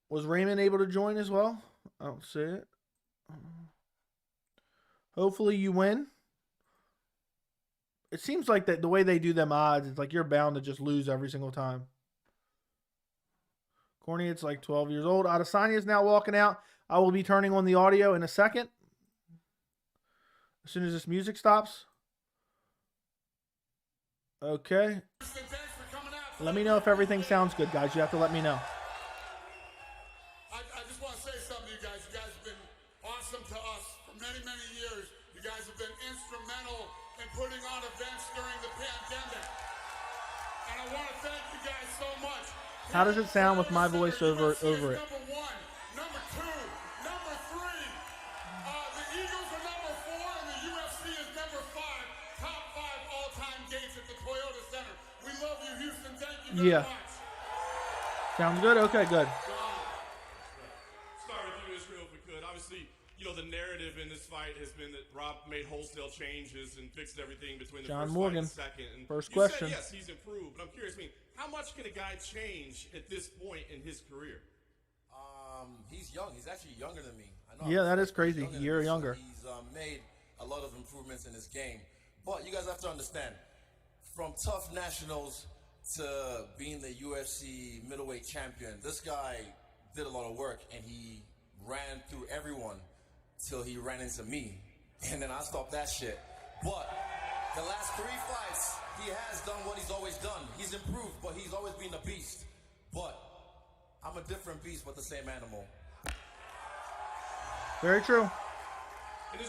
A: Was Raymond able to join as well? I don't see it. Hopefully you win. It seems like that the way they do them odds, it's like you're bound to just lose every single time. Corny, it's like 12 years old. Adesanya is now walking out. I will be turning on the audio in a second. As soon as this music stops. Okay. Let me know if everything sounds good, guys. You have to let me know.
B: I just want to say something to you guys. You guys have been awesome to us for many, many years. You guys have been instrumental in putting on events during the pandemic. And I want to thank you guys so much.
A: How does it sound with my voice over it?
B: Number 1, number 2, number 3. The Eagles are number 4, and the UFC is number 5. Top 5 all-time gates at the Toyota Center. We love you, Houston. Thank you very much.
A: Sounds good? Okay, good.
C: Start with you, Israel, if we could. Obviously, you know, the narrative in this fight has been that Rob made wholesale changes and fixed everything between the
A: John
C: first
A: Morgan.
C: fight and second. And
A: First
C: you
A: question.
C: Said, yes, he's improved, but I'm curious, how much can a guy change at this point in his career?
D: He's young. He's actually younger than me. I know.
A: Yeah, that is crazy. A year younger.
D: He's made a lot of improvements in his game. But you guys have to understand, from tough nationals to being the UFC middleweight champion, this guy did a lot of work, and he ran through everyone till he ran into me. And then I stopped that shit. But the last 3 fights, he has done what he's always done. He's improved, but he's always been a beast. But I'm a different beast, but the same animal.
A: Very true.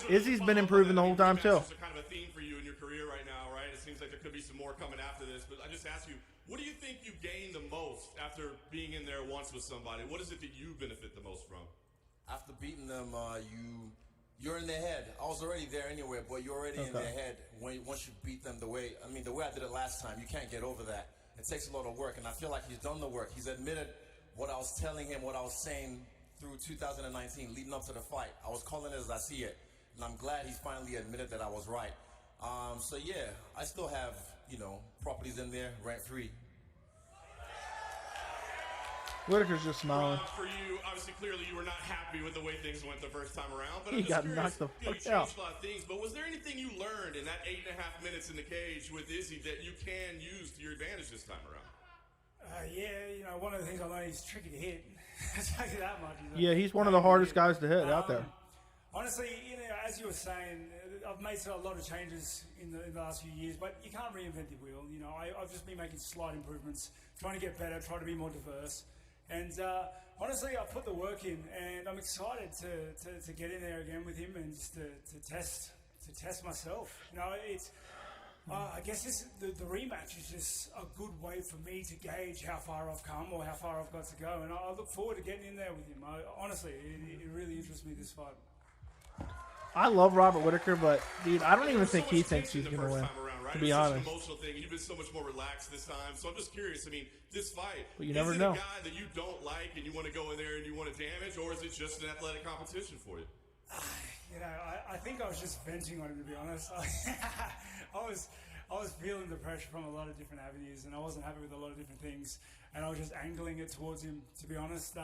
A: Izzy's been improving the whole time, too.
C: It's kind of a theme for you in your career right now, right? It seems like there could be some more coming after this. But I just ask you, what do you think you gained the most after being in there once with somebody? What is it that you benefit the most from?
D: After beating them, you're in their head. I was already there anyway, but you're already in their head once you beat them the way I did it last time. You can't get over that. It takes a lot of work, and I feel like he's done the work. He's admitted what I was telling him, what I was saying through 2019, leading up to the fight. I was calling it as I see it, and I'm glad he's finally admitted that I was right. So yeah, I still have, properties in there, rent-free.
A: Whittaker's just smiling.
C: For you, obviously, clearly you were not happy with the way things went the first time around. But
A: He
C: I'm just
A: got
C: curious,
A: knocked the
C: you
A: fuck
C: changed
A: out.
C: a lot of things. But was there anything you learned in that 8.5 minutes in the cage with Izzy that you can use to your advantage this time around?
E: Yeah, one of the things I learned is tricky to hit. I'll tell you that much.
A: Yeah, he's one of the hardest guys to hit out there.
E: Honestly, as you were saying, I've made a lot of changes in the last few years, but you can't reinvent the wheel. I've just been making slight improvements, trying to get better, trying to be more diverse. And honestly, I put the work in, and I'm excited to get in there again with him and just to test myself. I guess the rematch is just a good way for me to gauge how far I've come or how far I've got to go, and I look forward to getting in there with him. Honestly, it really interests me, this fight.
A: I love Robert Whittaker, but dude, I don't even think he thinks he's going to win. To be honest,
C: it's such an emotional thing. You've been so much more relaxed this time, so I'm just curious. I mean, this fight,
A: but you never
C: is it
A: know.
C: a guy that you don't like and you want to go in there and you want to damage, or is it just an athletic competition for you?
E: I think I was just venting on him, to be honest. I was feeling the pressure from a lot of different avenues, and I wasn't happy with a lot of different things, and I was just angling it towards him, to be honest.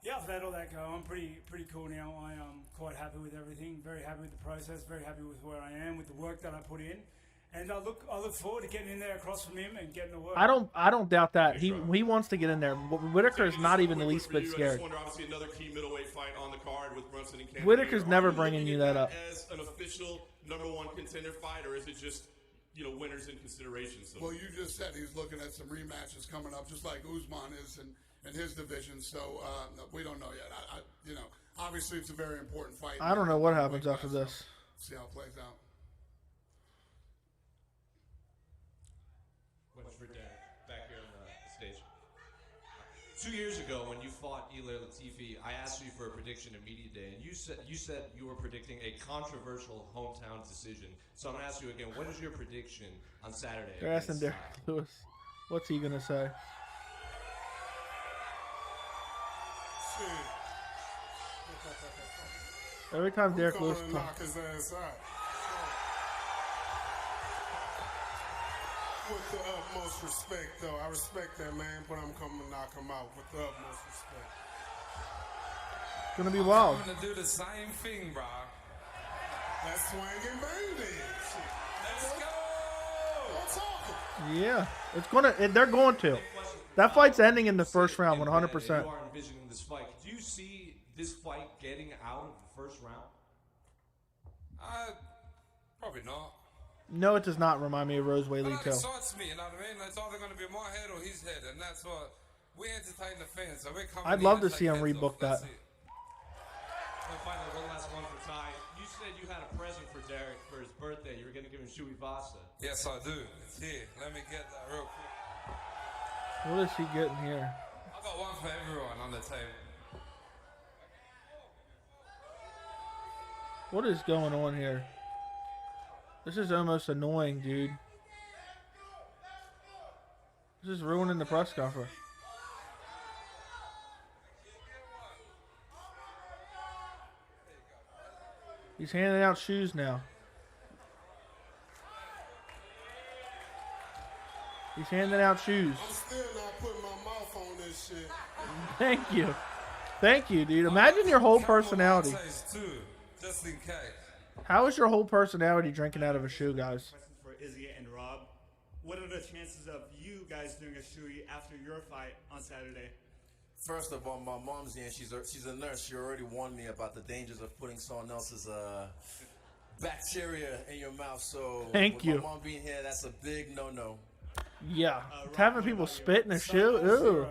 E: Yeah, I've let all that go. I'm pretty cool now. I am quite happy with everything. Very happy with the process. Very happy with where I am, with the work that I put in, and I look forward to getting in there across from him and getting the work.
A: I don't doubt that. He wants to get in there. Whittaker is not even the least bit scared.
C: I just wonder, obviously, another key middleweight fight on the card with Brunson and Campbell.
A: Whittaker's never bringing you that up.
C: As an official #1 contender fight, or is it just winners in consideration? So
B: Well, you just said he's looking at some rematches coming up, just like Usman is in his division. So we don't know yet. Obviously it's a very important fight.
A: I don't know what happens after this.
B: See how it plays out.
F: For Derrick, back here on the stage. 2 years ago, when you fought Ilir Latifi, I asked you for a prediction at Media Day, and you said you were predicting a controversial hometown decision. So I'm going to ask you again, what is your prediction on Saturday?
A: They're asking Derrick Lewis. What's he going to say? Every time Derrick Lewis
B: knock
A: talks.
B: his ass out. With the utmost respect, though. I respect that man, but I'm coming to knock him out with the utmost respect.
A: It's going to be wild.
G: I'm gonna do the same thing, bro.
B: That's swing and bang then.
G: Let's go!
A: Yeah, they're going to. That fight's ending in the first round, 100%.
F: You are envisioning this fight. Do you see this fight getting out of the first round?
G: Probably not.
A: No, it does not remind me of Rose Whaley
G: That
A: too.
G: excites me, you know what I mean? It's either going to be my head or his head, and that's what we entertain the fans. So we're coming.
A: I'd love to see him rebook that.
F: And finally, one last one for Ty. You said you had a present for Derrick for his birthday. You were going to give him Tuivasa.
G: Yes, I do. It's here. Let me get that real quick.
A: What is he getting here?
G: I got one for everyone on the table.
A: What is going on here? This is almost annoying, dude. This is ruining the press conference. He's handing out shoes now. He's handing out shoes.
B: I'm still not putting my mouth on this shit.
A: Thank you. Thank you, dude. Imagine your whole personality.
G: Just in case.
A: How is your whole personality drinking out of a shoe, guys?
H: Question for Izzy and Rob. What are the chances of you guys doing a shoey after your fight on Saturday?
D: First of all, my mom's here, and she's a nurse. She already warned me about the dangers of putting someone else's bacteria in your mouth. So
A: Thank you.
D: My mom being here, that's a big no-no.
A: Yeah. Having people spit in a shoe? Ooh.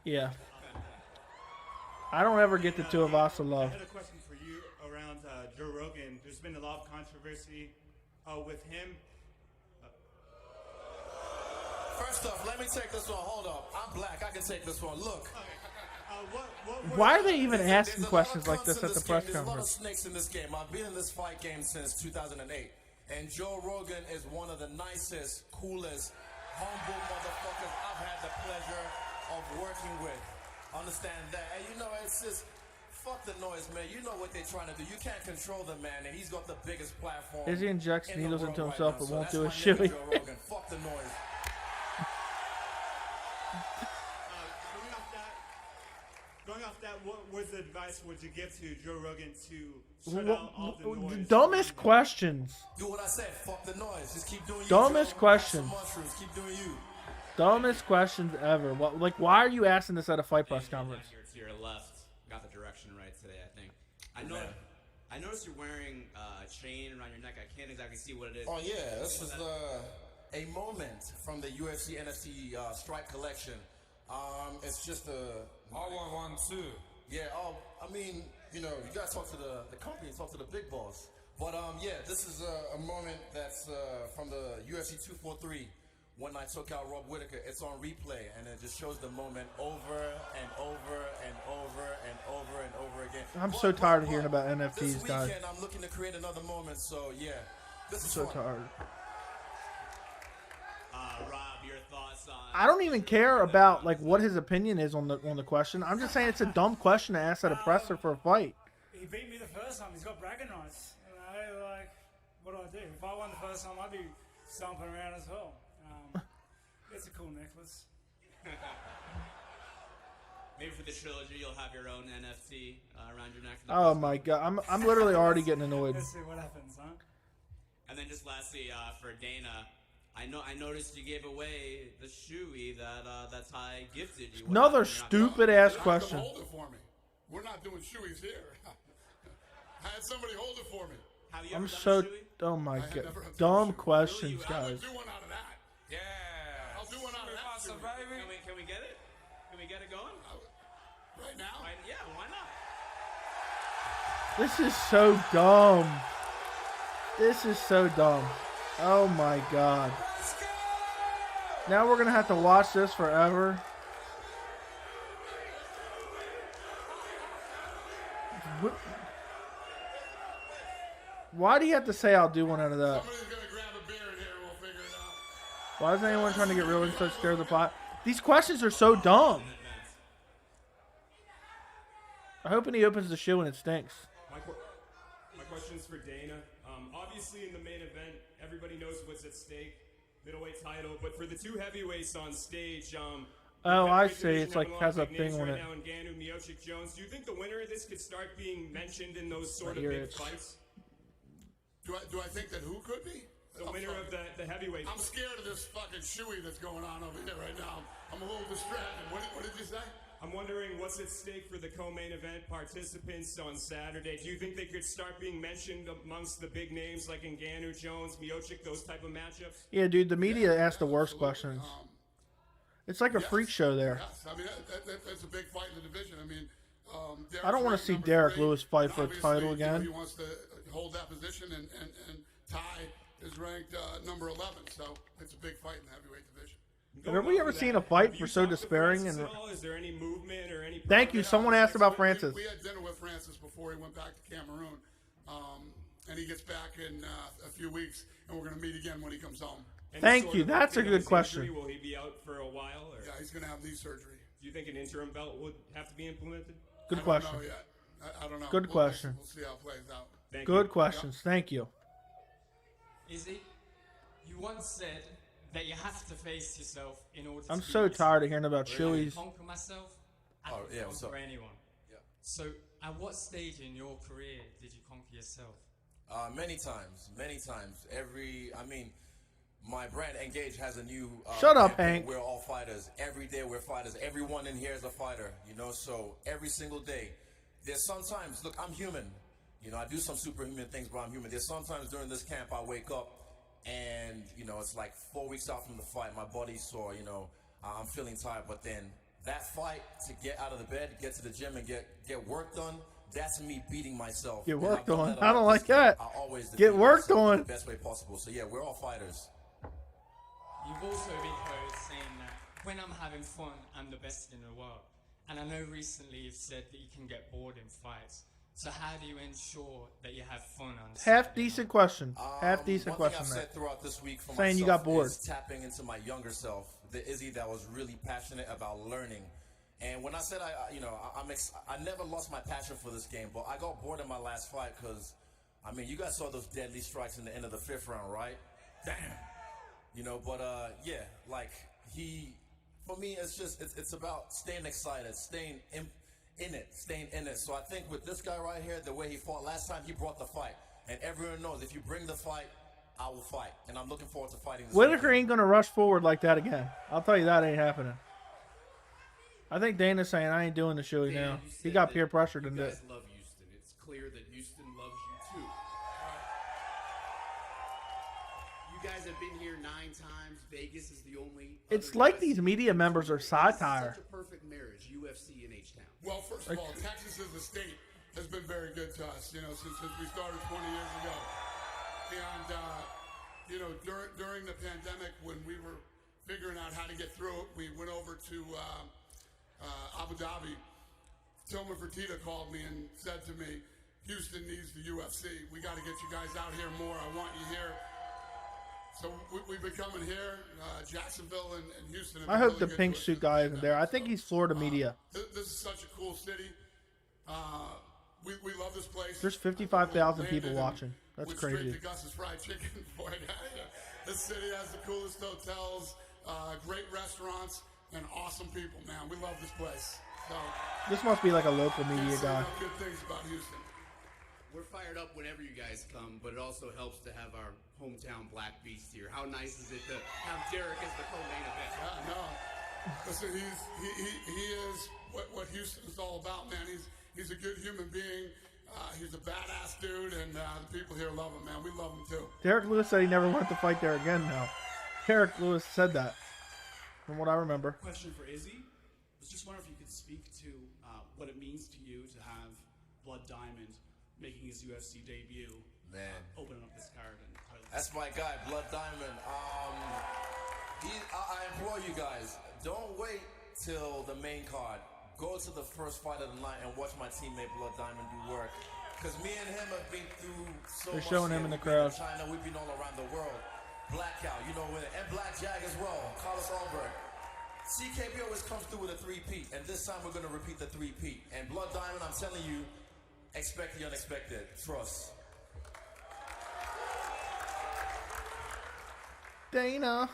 A: Yeah. I don't ever get the Tuivasa love.
H: I had a question for you around Joe Rogan. There's been a lot of controversy with him.
D: First off, let me take this one. Hold up. I'm black. I can take this one. Look.
A: Why are they even asking questions like this at the press
D: There's a lot of
A: conference?
D: snakes in this game. I've been in this fight game since 2008. And Joe Rogan is one of the nicest, coolest, humble motherfuckers I've had the pleasure of working with. Understand that. And it's just, fuck the noise, man. You know what they're trying to do. You can't control the man, and he's got the biggest platform.
A: Izzy injects
D: in the
A: needles
D: world
A: into
D: right
A: himself
D: now.
A: but
D: So
A: won't
D: that's
A: do a
D: my nigga,
A: shoey.
D: Joe Rogan. Fuck the noise.
H: off that, what was the advice would you give to Joe Rogan to shut out all the noise?
A: Dumbest questions.
D: Do what I said. Fuck the noise. Just keep doing you.
A: Dumbest
D: Joe.
A: questions.
D: Have some mushrooms. Keep doing you.
A: Dumbest questions ever. What, like, why are you asking this at a fight press conference?
I: Here to your left, got the direction right today, I think. I noticed you're wearing a chain around your neck. I can't exactly see what it is.
D: Oh yeah, this is a moment from the UFC NFT Strike collection. It's just a.
G: I want one too.
D: Yeah. I mean, you gotta talk to the company, talk to the big boss. But yeah, this is a moment that's from the UFC 243 when I took out Rob Whittaker. It's on replay, and it just shows the moment over and over and over and over and over again.
A: I'm so tired of hearing about NFTs,
D: this
A: guys.
D: weekend, I'm looking to create another moment. So yeah, this is
A: So
D: fun.
A: tired.
I: Rob, your thoughts on...
A: I don't even care about like what his opinion is on the question. I'm just saying it's a dumb question to ask at a presser for a fight.
E: He beat me the first time. He's got bragging rights. Like, what do I do? If I won the first time, I'd be stomping around as well. It's a cool necklace.
I: Maybe for the trilogy, you'll have your own NFT around your neck.
A: Oh my god, I'm literally already getting annoyed.
E: Let's see what happens, huh?
I: And then just lastly, for Dana, I noticed you gave away the shoey that Ty gifted you.
A: Another stupid ass
B: You have to
A: question.
B: hold it for me. We're not doing shoeys here. I had somebody hold it for me.
I: Have you ever
A: I'm
I: done
A: so
I: a shoey?
A: oh my
B: I had
A: god,
B: never done
A: dumb
B: a shoey.
A: questions,
B: I would
A: guys.
B: do one out of that.
G: Yeah.
B: I'll do one out of that.
G: Tuivasa,
B: shoey.
G: baby.
I: Can we get it? Can we get it going?
B: Right now?
I: Yeah, why not?
A: This is so dumb. This is so dumb. Oh my god. Now we're gonna have to watch this forever. Why do you have to say I'll do one out of that?
B: Somebody's gonna grab a beer in here. We'll figure it out.
A: Why is anyone trying to get real and so scared of the pot? These questions are so dumb. I hope when he opens the shoe and it stinks.
J: My question's for Dana. Obviously, in the main event, everybody knows what's at stake, middleweight title. But for the two heavyweights on stage,
A: Oh, I
J: heavyweight
A: see.
J: division
A: It's like
J: have
A: has a
J: lot of big names
A: thing on
J: right
A: it.
J: now in Ngannou, Miocic, Jones. Do you think the winner of this could start being mentioned in those sort of
A: ear
J: big
A: itch.
J: fights?
B: Do I think that who could be?
J: The winner of the heavyweight.
B: I'm scared of this fucking shoey that's going on over here right now. I'm a little distracted. What did you say?
J: I'm wondering what's at stake for the co-main event participants on Saturday. Do you think they could start being mentioned amongst the big names like Ngannou, Jones, Miocic, those type of matchups?
A: Yeah, dude, the media asks the worst questions. It's like a freak show there.
B: Yes, I mean that's a big fight in the division. I mean,
A: I don't want to see Derrick Lewis fight for a title again.
B: He wants to hold that position, and Ty is ranked number 11, so it's a big fight in the heavyweight division.
A: Have we ever seen a fight for so despairing? And
J: Is there any movement or any?
A: thank you. Someone asked about Francis.
B: We had dinner with Francis before he went back to Cameroon, and he gets back in a few weeks, and we're going to meet again when he comes home.
J: Any
A: Thank
J: sort
A: you.
J: of
A: That's a
J: update on
A: good
J: his
A: question.
J: injury? Will he be out for a while? Or
B: Yeah, he's going to have knee surgery.
J: do you think an interim belt would have to be implemented?
A: Good
B: I
A: question.
B: don't know yet. I don't know.
A: Good question.
B: We'll see how it plays out.
J: Thank
A: Good
J: you.
A: questions. Thank you.
K: Izzy, you once said that you have to face yourself in order to
A: I'm
K: beat
A: so
K: yourself.
A: tired of hearing about
K: I
A: shoeys.
K: conquer myself. I
D: Oh,
K: can
D: yeah, what's
K: conquer
D: up?
K: anyone.
D: Yeah.
K: So, at what stage in your career did you conquer yourself?
D: Many times. My brand Engage has a new.
A: Shut up,
D: campaign.
A: Hank.
D: We're all fighters. Every day we're fighters. Everyone in here is a fighter. So every single day. There's sometimes, look, I'm human. I do some superhuman things, but I'm human. There's sometimes during this camp I wake up and it's like 4 weeks out from the fight. My body's sore. I'm feeling tired. But then that fight to get out of the bed, get to the gym, and get work done. That's me beating myself.
A: Get
D: And
A: work
D: I've done
A: done.
D: that a
A: I
D: lot
A: don't
D: this
A: like
D: camp.
A: that.
D: I always
A: Get
D: defeat
A: work
D: myself
A: done.
D: the best way possible. So yeah, we're all fighters.
K: You've also been quoted saying that when I'm having fun, I'm the best in the world. And I know recently you've said that you can get bored in fights. So how do you ensure that you have fun on
A: Half
K: Saturday
A: decent
K: night?
A: question. Half decent
D: One thing
A: question,
D: I've
A: man.
D: said throughout this week for
A: Saying you
D: myself
A: got bored.
D: is tapping into my younger self, the Izzy that was really passionate about learning. And when I said I never lost my passion for this game, but I got bored in my last fight because, you guys saw those deadly strikes in the end of the 5th round, right? Damn. For me, it's just it's about staying excited, staying in it, staying in it. So I think with this guy right here, the way he fought last time, he brought the fight. And everyone knows if you bring the fight, I will fight. And I'm looking forward to fighting this
A: Whittaker
D: weekend.
A: ain't going to rush forward like that again. I'll tell you that ain't happening. I think Dana's saying I ain't doing the show now. He got peer pressured into it.
L: You guys love Houston. It's clear that Houston loves you too. You guys have been here 9 times. Vegas is the only.
A: It's like these media members are satire.
L: Such a perfect marriage, UFC and H-Town.
B: Well, first of all, Texas as a state has been very good to us, you know, since we started 20 years ago. And, you know, during the pandemic, when we were figuring out how to get through it, we went over to Abu Dhabi. Tillman Fertitta called me and said to me, Houston needs the UFC. We got to get you guys out here more. I want you here. So we've been coming here, Jacksonville and Houston.
A: I hope the pink suit guy isn't there. I think he's Florida media.
B: This is such a cool city. We love this place.
A: There's 55,000 people watching. That's crazy.
B: Straight to Gus's Fried Chicken for it. This city has the coolest hotels, great restaurants, and awesome people, man. We love this place. So,
A: This must be like a local media guy.
B: Good things about Houston.
L: We're fired up whenever you guys come, but it also helps to have our hometown Black Beast here. How nice is it to have Derrick as the co-main event?
B: Yeah, no. Listen, he is what Houston is all about, man. He's a good human being. He's a badass dude, and the people here love him, man. We love him too.
A: Derrick Lewis said he never wanted to fight there again now. Derrick Lewis said that, from what I remember.
M: Question for Izzy. I was just wondering if you could speak to what it means to you to have Blood Diamond making his UFC debut.
D: Man.
M: Opening up this card. And
D: That's my guy, Blood Diamond. I implore you guys, don't wait till the main card. Go to the first fight of the night and watch my teammate Blood Diamond do work. Because me and him have been through so
A: They're
D: much.
A: showing him in the
D: We've been
A: crowd.
D: China, we've been all around the world. Blackout, you know, and Black Jag as well. Carlos Alberg. CKB always comes through with a 3-peat, and this time we're going to repeat the 3-peat. And Blood Diamond, I'm telling you, expect the unexpected. Trust.
A: Dana.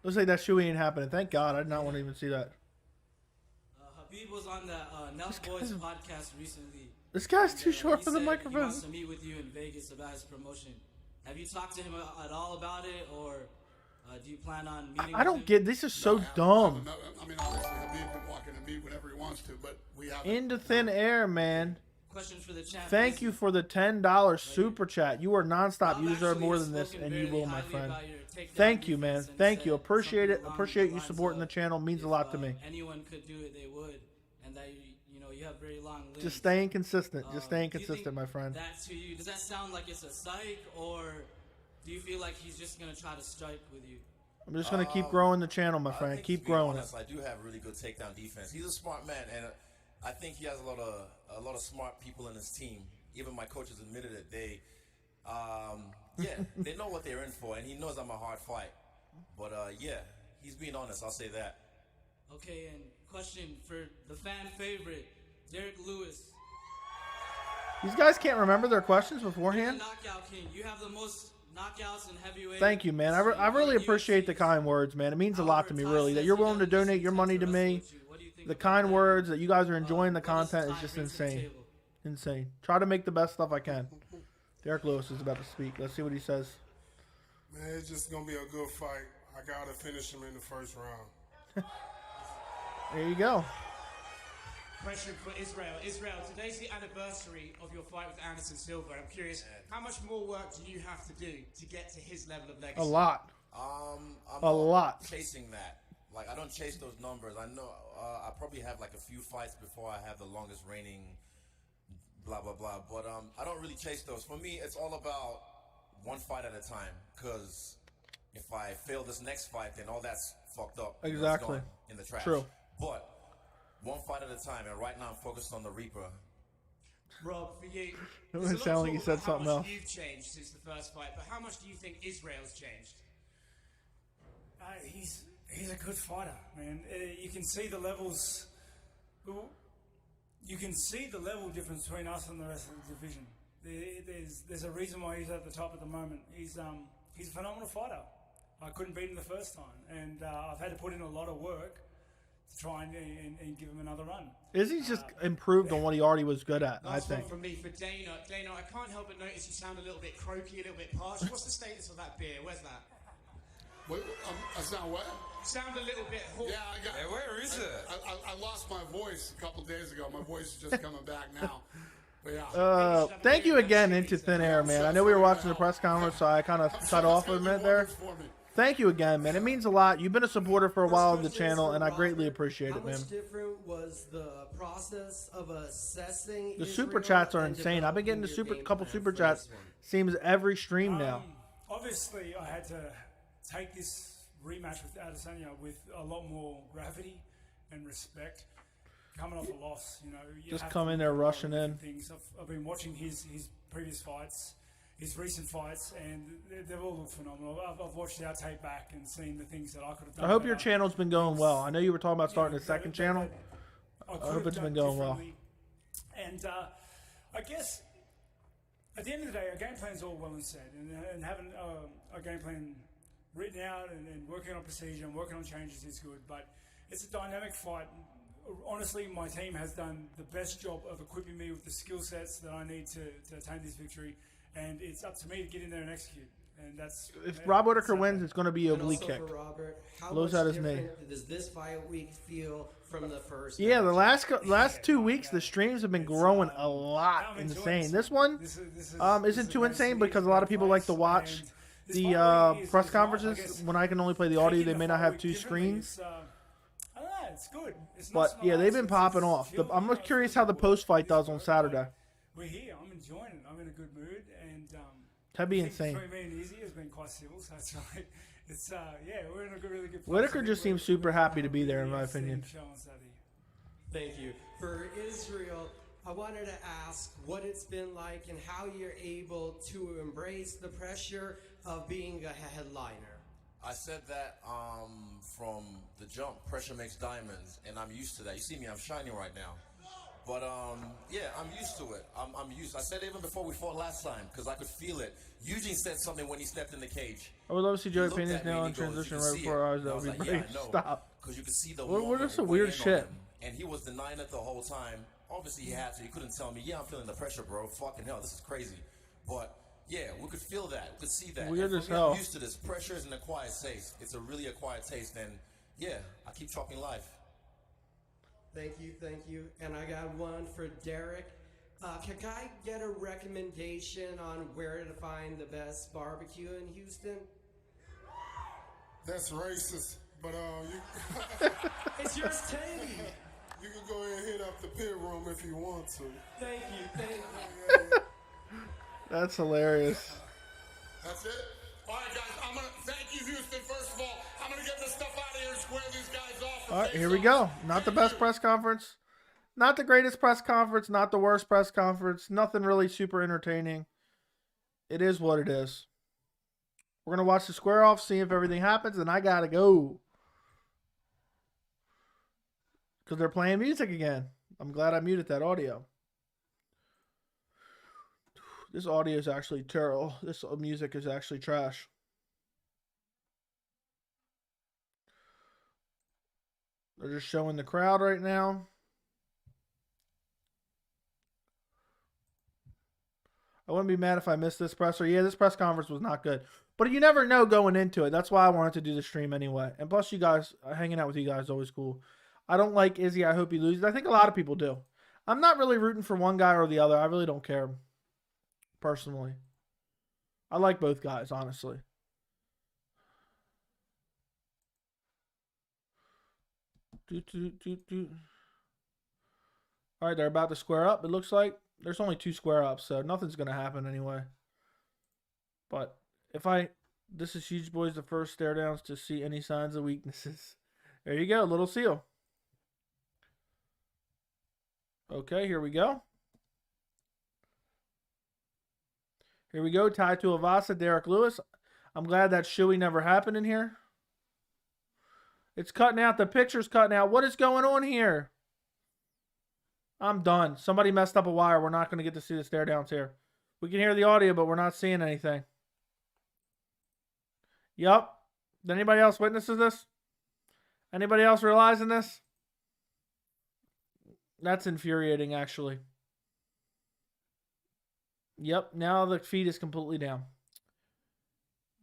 A: Looks like that shoe ain't happening. Thank God. I did not want to even see that.
N: Habib was on the Nelk Boys podcast recently.
A: This guy's too short
N: he
A: for the
N: said
A: microphone.
N: He wants to meet with you in Vegas about his promotion. Have you talked to him at all about it, or do you plan on meeting
A: I don't get this. Is so dumb.
B: I mean, obviously, Habib can walk in and meet whenever he wants to, but we have
A: Into thin air, man.
N: Question for the champ.
A: Thank you for the $10 super chat. You are nonstop. You deserve more than this, and you will, my friend. Thank you, man. Thank you. Appreciate it. Appreciate you supporting the channel. Means a lot to me.
N: Anyone could do it, they would, and that you have very long limbs.
A: Just staying consistent. Just staying consistent, my friend.
N: That to you, does that sound like it's a psych, or do you feel like he's just gonna try to strike with you?
A: I'm just gonna keep growing the channel, my friend. Keep growing it.
D: I do have really good takedown defense. He's a smart man, and I think he has a lot of smart people in his team. Even my coaches admitted it. They know what they're in for, and he knows I'm a hard fight. But he's being honest. I'll say that.
N: Okay, and question for the fan favorite, Derrick Lewis.
A: These guys can't remember their questions beforehand.
N: Knockout king. You have the most knockouts in heavyweight.
A: Thank you, man. I really appreciate the kind words, man. It means a lot to me, really. That you're willing to donate your money to me. The kind words, that you guys are enjoying the content is just insane. Insane. Try to make the best stuff I can. Derrick Lewis is about to speak. Let's see what he says.
O: Man, it's just going to be a good fight. I got to finish him in the first round.
A: There you go.
P: Question for Israel. Israel, today's the anniversary of your fight with Anderson Silva. I'm curious, how much more work do you have to do to get to his level of legacy?
A: A lot.
D: I'm
A: a lot.
D: Chasing that. Like, I don't chase those numbers. I know I probably have like a few fights before I have the longest reigning blah, blah, blah. But I don't really chase those. For me, it's all about one fight at a time. Because if I fail this next fight, then all that's fucked up.
A: Exactly.
D: It's gone in the trash.
A: True.
D: But one fight at a time. And right now I'm focused on the Reaper.
P: Rob, for you,
A: It
P: there's a
A: would
P: lot
A: sound
P: of
A: like you
P: talk
A: said
P: about
A: something
P: how
A: else.
P: much you've changed since the first fight, but how much do you think Israel's changed?
E: He's a good fighter, man. You can see the levels. You can see the level difference between us and the rest of the division. There's a reason why he's at the top at the moment. He's a phenomenal fighter. I couldn't beat him the first time, and I've had to put in a lot of work try and give him another run.
A: Izzy's just improved on what he already was good at, I
P: Last
A: think.
P: one from me for Dana. Dana, I can't help but notice you sound a little bit croaky, a little bit harsh. What's the status of that beer? Where's that?
B: Wait, I sound what?
P: Sound a little bit hoarse.
B: Yeah, I got.
G: Hey, where is it?
B: I lost my voice a couple days ago. My voice is just coming back now. But yeah.
A: Thank you again, Into Thin Air, man. I know we were watching the press conference, so I kind of cut off for a minute there. Thank you again, man. It means a lot. You've been a supporter for a while of the channel, and I greatly appreciate it, man.
Q: How much different was the process of assessing
A: The super chats are insane. I've been getting the couple super chats. Seems every stream now.
E: Obviously, I had to take this rematch with Adesanya with a lot more gravity and respect. Coming off a loss, you know, you
A: Just
E: have
A: come
E: to
A: in there
E: look at a lot of
A: rushing
E: different
A: in.
E: Things. I've been watching his previous fights, his recent fights, and they've all looked phenomenal. I've watched our tape back and seen the things that I could have done.
A: I hope your
E: better.
A: channel's been going well. I know you were talking about starting a second channel. I hope it's been going well.
E: And I guess at the end of the day, a game plan's all well and said, and having a game plan written out and working on procedure and working on changes is good, but it's a dynamic fight. Honestly, my team has done the best job of equipping me with the skill sets that I need to attain this victory, and it's up to me to get in there and execute. And that's
A: If Rob Whittaker wins, it's going to be a oblique
Q: also
A: kick.
Q: for Robert, how
A: Blows
Q: much
A: out his knee.
Q: different does this fight week feel from the first?
A: Yeah, the
Q: match?
A: last 2 weeks, the streams have been growing a lot. Insane. This one isn't too insane because a lot of people like to watch the press conferences. When I can only play the audio, they may not have two screens.
E: I don't know, it's good. It's
A: But yeah, they've been popping off. I'm curious how the post fight does on Saturday.
E: We're here. I'm enjoying it. I'm in a good mood, and
A: That'd be
E: I think
A: insane.
E: Between me and Izzy has been quite civil, so it's like yeah, we're in a really good place.
A: Whittaker just seems super happy to be there, in my opinion.
Q: Thank you. For Israel, I wanted to ask what it's been like and how you're able to embrace the pressure of being a headliner.
D: I said that from the jump. Pressure makes diamonds, and I'm used to that. You see me, I'm shining right now. But yeah, I'm used to it. I'm used. I said it even before we fought last time because I could feel it. Eugene said something when he stepped in the cage.
A: I would love to see Joey
D: He looked
A: Pena's
D: at me
A: nail
D: and
A: in
D: he goes,
A: transition
D: "You
A: right
D: can see
A: before our
D: it."
A: eyes.
D: And
A: That
D: I
A: would
D: was
A: be
D: like,
A: great.
D: "Yeah, I know."
A: Stop.
D: Because you could see the
A: What is some
D: weigh
A: weird
D: in on
A: shit?
D: him. And he was denying it the whole time. Obviously, he had to. He couldn't tell me, "Yeah, I'm feeling the pressure, bro. Fucking hell, this is crazy." But yeah, we could feel that. We could see that.
A: Weird
D: And
A: as
D: for me,
A: hell.
D: I'm used to this. Pressure is an acquired taste. It's a really acquired taste. And yeah, I keep talking life.
Q: Thank you. And I got one for Derrick. Can I get a recommendation on where to find the best barbecue in Houston?
O: That's racist, but you.
Q: It's yours, Teddy.
O: You can go ahead and hit up the pit room if you want to.
Q: Thank you.
A: That's hilarious.
B: That's it. All right, guys. I'm gonna thank you, Houston. First of all, I'm gonna get this stuff out of here and square these guys off.
A: All right, here we go. Not the best press conference. Not the greatest press conference. Not the worst press conference. Nothing really super entertaining. It is what it is. We're going to watch the square off, see if everything happens, and I got to go. Because they're playing music again. I'm glad I muted that audio. This audio is actually terrible. This music is actually trash. They're just showing the crowd right now. I wouldn't be mad if I missed this presser. Yeah, this press conference was not good. But you never know going into it. That's why I wanted to do the stream anyway. And plus, you guys, hanging out with you guys is always cool. I don't like Izzy. I hope he loses. I think a lot of people do. I'm not really rooting for one guy or the other. I really don't care. Personally. I like both guys, honestly. All right, they're about to square up. It looks like there's only 2 square ups, so nothing's going to happen anyway. But this is Huge Boys, the first stare downs to see any signs of weaknesses. There you go, little seal. Okay, here we go. Here we go, Tai Tuivasa, Derrick Lewis. I'm glad that shoey never happened in here. It's cutting out. The picture's cutting out. What is going on here? I'm done. Somebody messed up a wire. We're not going to get to see the stare downs here. We can hear the audio, but we're not seeing anything. Yup. Did anybody else witnesses this? Anybody else realizing this? That's infuriating, actually. Yep, now the feed is completely down.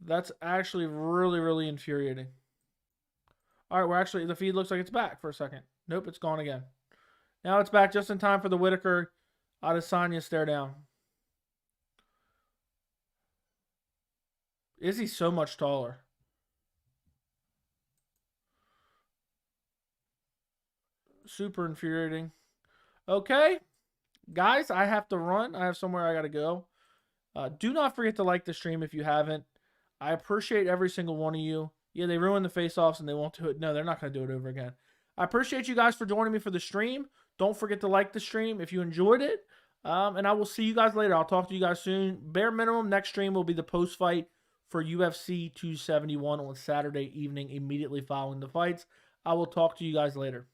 A: That's actually really, really infuriating. All right, the feed looks like it's back for a second. Nope, it's gone again. Now it's back just in time for the Whittaker Adesanya stare down. Izzy's so much taller. Super infuriating. Okay, guys, I have to run. I have somewhere I got to go. Do not forget to like the stream if you haven't. I appreciate every single one of you. Yeah, they ruined the face-offs and they won't do it. No, they're not going to do it over again. I appreciate you guys for joining me for the stream. Don't forget to like the stream if you enjoyed it. And I will see you guys later. I'll talk to you guys soon. Bare minimum, next stream will be the post-fight for UFC 271 on Saturday evening immediately following the fights. I will talk to you guys later.